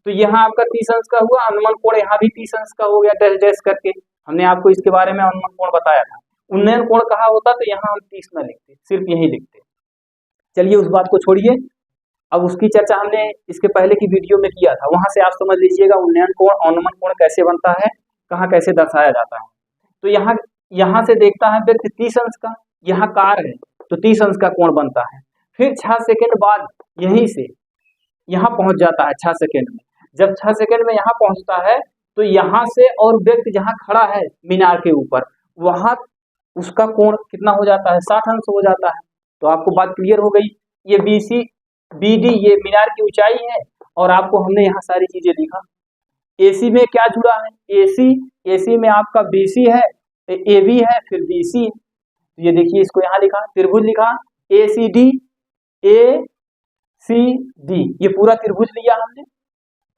तो यहाँ आपका 30 अंश का हुआ, अनुमान कोण यहाँ भी 30 अंश का हो गया, डैश डैश करके। हमने आपको इसके बारे में अनुमान कोण बताया था। उन्नयन कोण कहा होता तो यहाँ हम 30 न लिखते, सिर्फ यही लिखते। चलिए उस बात को छोड़िए, अब उसकी चर्चा हमने इसके पहले की वीडियो में किया था, वहां से आप समझ लीजिएगा उन्नयन कोण अवनमन कोण कैसे बनता है, कहाँ कैसे दर्शाया जाता है। तो यहाँ से देखता है व्यक्ति 30 अंश का, यहाँ कार है तो 30 अंश का कोण बनता है। फिर 6 सेकंड बाद यहीं से यहाँ पहुंच जाता है 6 सेकंड में। जब 6 सेकंड में यहाँ पहुंचता है तो यहाँ से और व्यक्ति जहाँ खड़ा है मीनार के ऊपर, वहां उसका कोण कितना हो जाता है, 60 अंश हो जाता है। तो आपको बात क्लियर हो गई। ये BC BD ये मीनार की ऊंचाई है, और आपको हमने यहाँ सारी चीजें लिखा। AC में क्या जुड़ा है, AC में आपका BC है, AB है, फिर BC है। ये देखिए इसको यहाँ लिखा, त्रिभुज लिखा ACD, ACD, ये पूरा त्रिभुज लिया हमने।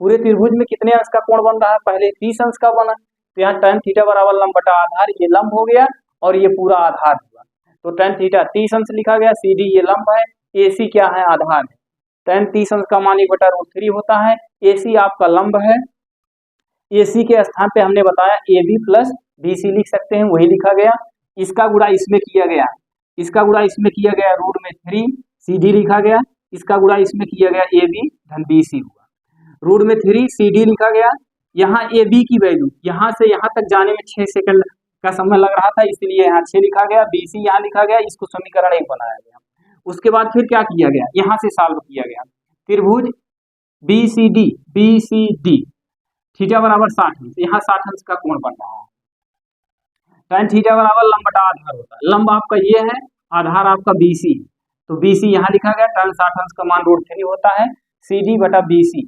पूरे त्रिभुज में कितने अंश का कोण बन रहा है, पहले 30 अंश का बना, तो यहाँ tan थीटा बराबर लंब बटा आधार, ये लंब हो गया और ये पूरा आधार हुआ। तो tan थीटा 30 अंश लिखा गया, CD ये लंब है, AC क्या है, आधार है। tan 30 अंश का मान 1/√3 होता है। AC आपका लंब है, AC के स्थान पे हमने बताया AB प्लस BC लिख सकते हैं, वही लिखा गया। इसका गुणा इसमें किया गया, इसका गुणा इसमें किया गया, √3 CD लिखा गया। इसका गुणा इसमें किया गया, AB धन BC हुआ, √3 CD लिखा गया। यहाँ AB की वैल्यू यहाँ से यहाँ तक जाने में 6 सेकंड का समय लग रहा था, इसलिए यहाँ 6 लिखा गया, BC यहाँ लिखा गया, इसको समीकरण 1 बनाया गया। उसके बाद फिर क्या किया गया, यहाँ से सॉल्व किया गया। त्रिभुज BCD थीटा बराबर 60 अंश, यहाँ 60 अंश का कोण बन रहा है। tan थीटा बराबर लंब बटा आधार होता है, लंब आपका ये है, आधार आपका BC, तो BC यहाँ लिखा गया, tan 60 अंश का मान √3 होता है, CD बटा BC।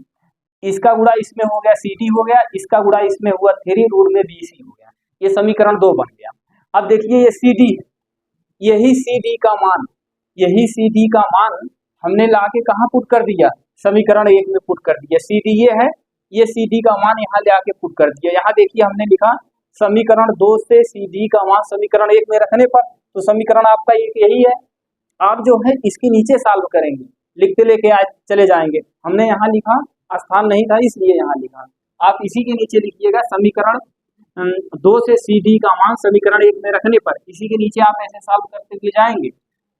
इसका गुणा इसमें हो गया, CD हो गया, इसका गुणा इसमें हुआ 3 रूट में BC हो गया, ये समीकरण 2 बन गया। अब देखिए ये CD है, यही CD का मान, यही CD का मान हमने लाके कहाँ पुट कर दिया, समीकरण 1 में पुट कर दिया। CD ये है, ये CD का मान यहाँ ले आके पुट कर दिया। यहाँ देखिए हमने लिखा समीकरण 2 से CD का मान समीकरण 1 में रखने पर, तो समीकरण आपका एक यही है। आप जो है इसके नीचे सॉल्व करेंगे, लिखते लेके चले जाएंगे। हमने यहाँ लिखा, स्थान नहीं था इसलिए यहाँ लिखा, आप इसी के नीचे लिखिएगा समीकरण 2 से CD का मान समीकरण 1 में रखने पर, इसी के नीचे आप ऐसे सॉल्व करते हुए जाएंगे।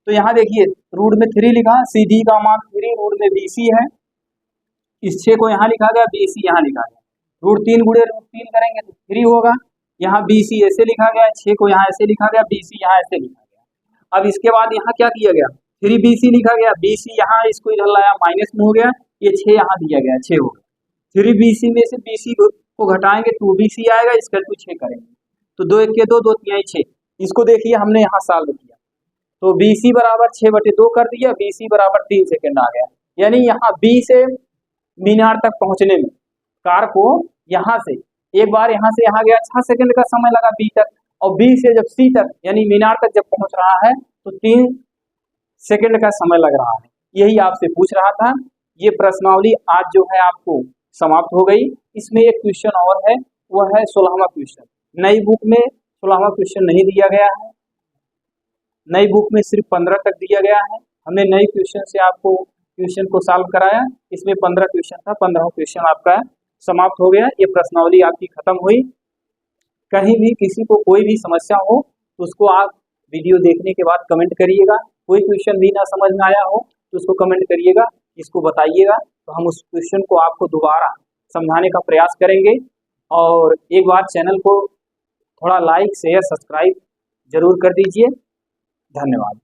तो यहाँ देखिए √3 लिखा, CD का मान 3 रूट में BC है, इस 6 को यहाँ लिखा गया, BC यहाँ लिखा गया, √3 गुणे √3 करेंगे तो 3 होगा। यहाँ BC ऐसे लिखा गया, 6 को यहाँ ऐसे लिखा गया, BC यहाँ ऐसे लिखा गया। अब इसके बाद यहाँ क्या किया गया, 3BC लिखा गया, BC यहाँ इसको इधर लाया, माइनस में हो गया, ये 6 यहाँ दिया गया, 6 होगा। 3BC में से BC को घटाएंगे 2BC आएगा, इसका 6 करेंगे तो 2 1 के 2, 2 3 6। इसको देखिए हमने यहाँ सॉल्व किया तो BC बराबर 6/2 कर दिया, BC बराबर 3 सेकंड आ गया। यानी यहाँ B से मीनार तक पहुंचने में कार को यहाँ से एक बार यहाँ से यहाँ गया, 6 सेकंड का समय लगा B तक, और B से जब C तक यानी मीनार तक जब पहुंच रहा है तो 3 सेकंड का समय लग रहा है। यही आपसे पूछ रहा था। ये प्रश्नावली आज जो है आपको समाप्त हो गई। इसमें एक क्वेश्चन और है, वह है 16वां क्वेश्चन। नई बुक में 16वां क्वेश्चन नहीं दिया गया है, नई बुक में सिर्फ 15 तक दिया गया है। हमने नई क्वेश्चन से आपको क्वेश्चन को सॉल्व कराया, इसमें 15 क्वेश्चन था, 15वां क्वेश्चन आपका समाप्त हो गया। ये प्रश्नावली आपकी खत्म हुई। कहीं भी किसी को कोई भी समस्या हो तो उसको आप वीडियो देखने के बाद कमेंट करिएगा। कोई क्वेश्चन भी ना समझ में आया हो तो उसको कमेंट करिएगा, इसको बताइएगा, तो हम उस क्वेश्चन को आपको दोबारा समझाने का प्रयास करेंगे। और एक बार चैनल को थोड़ा लाइक शेयर सब्सक्राइब जरूर कर दीजिए। धन्यवाद।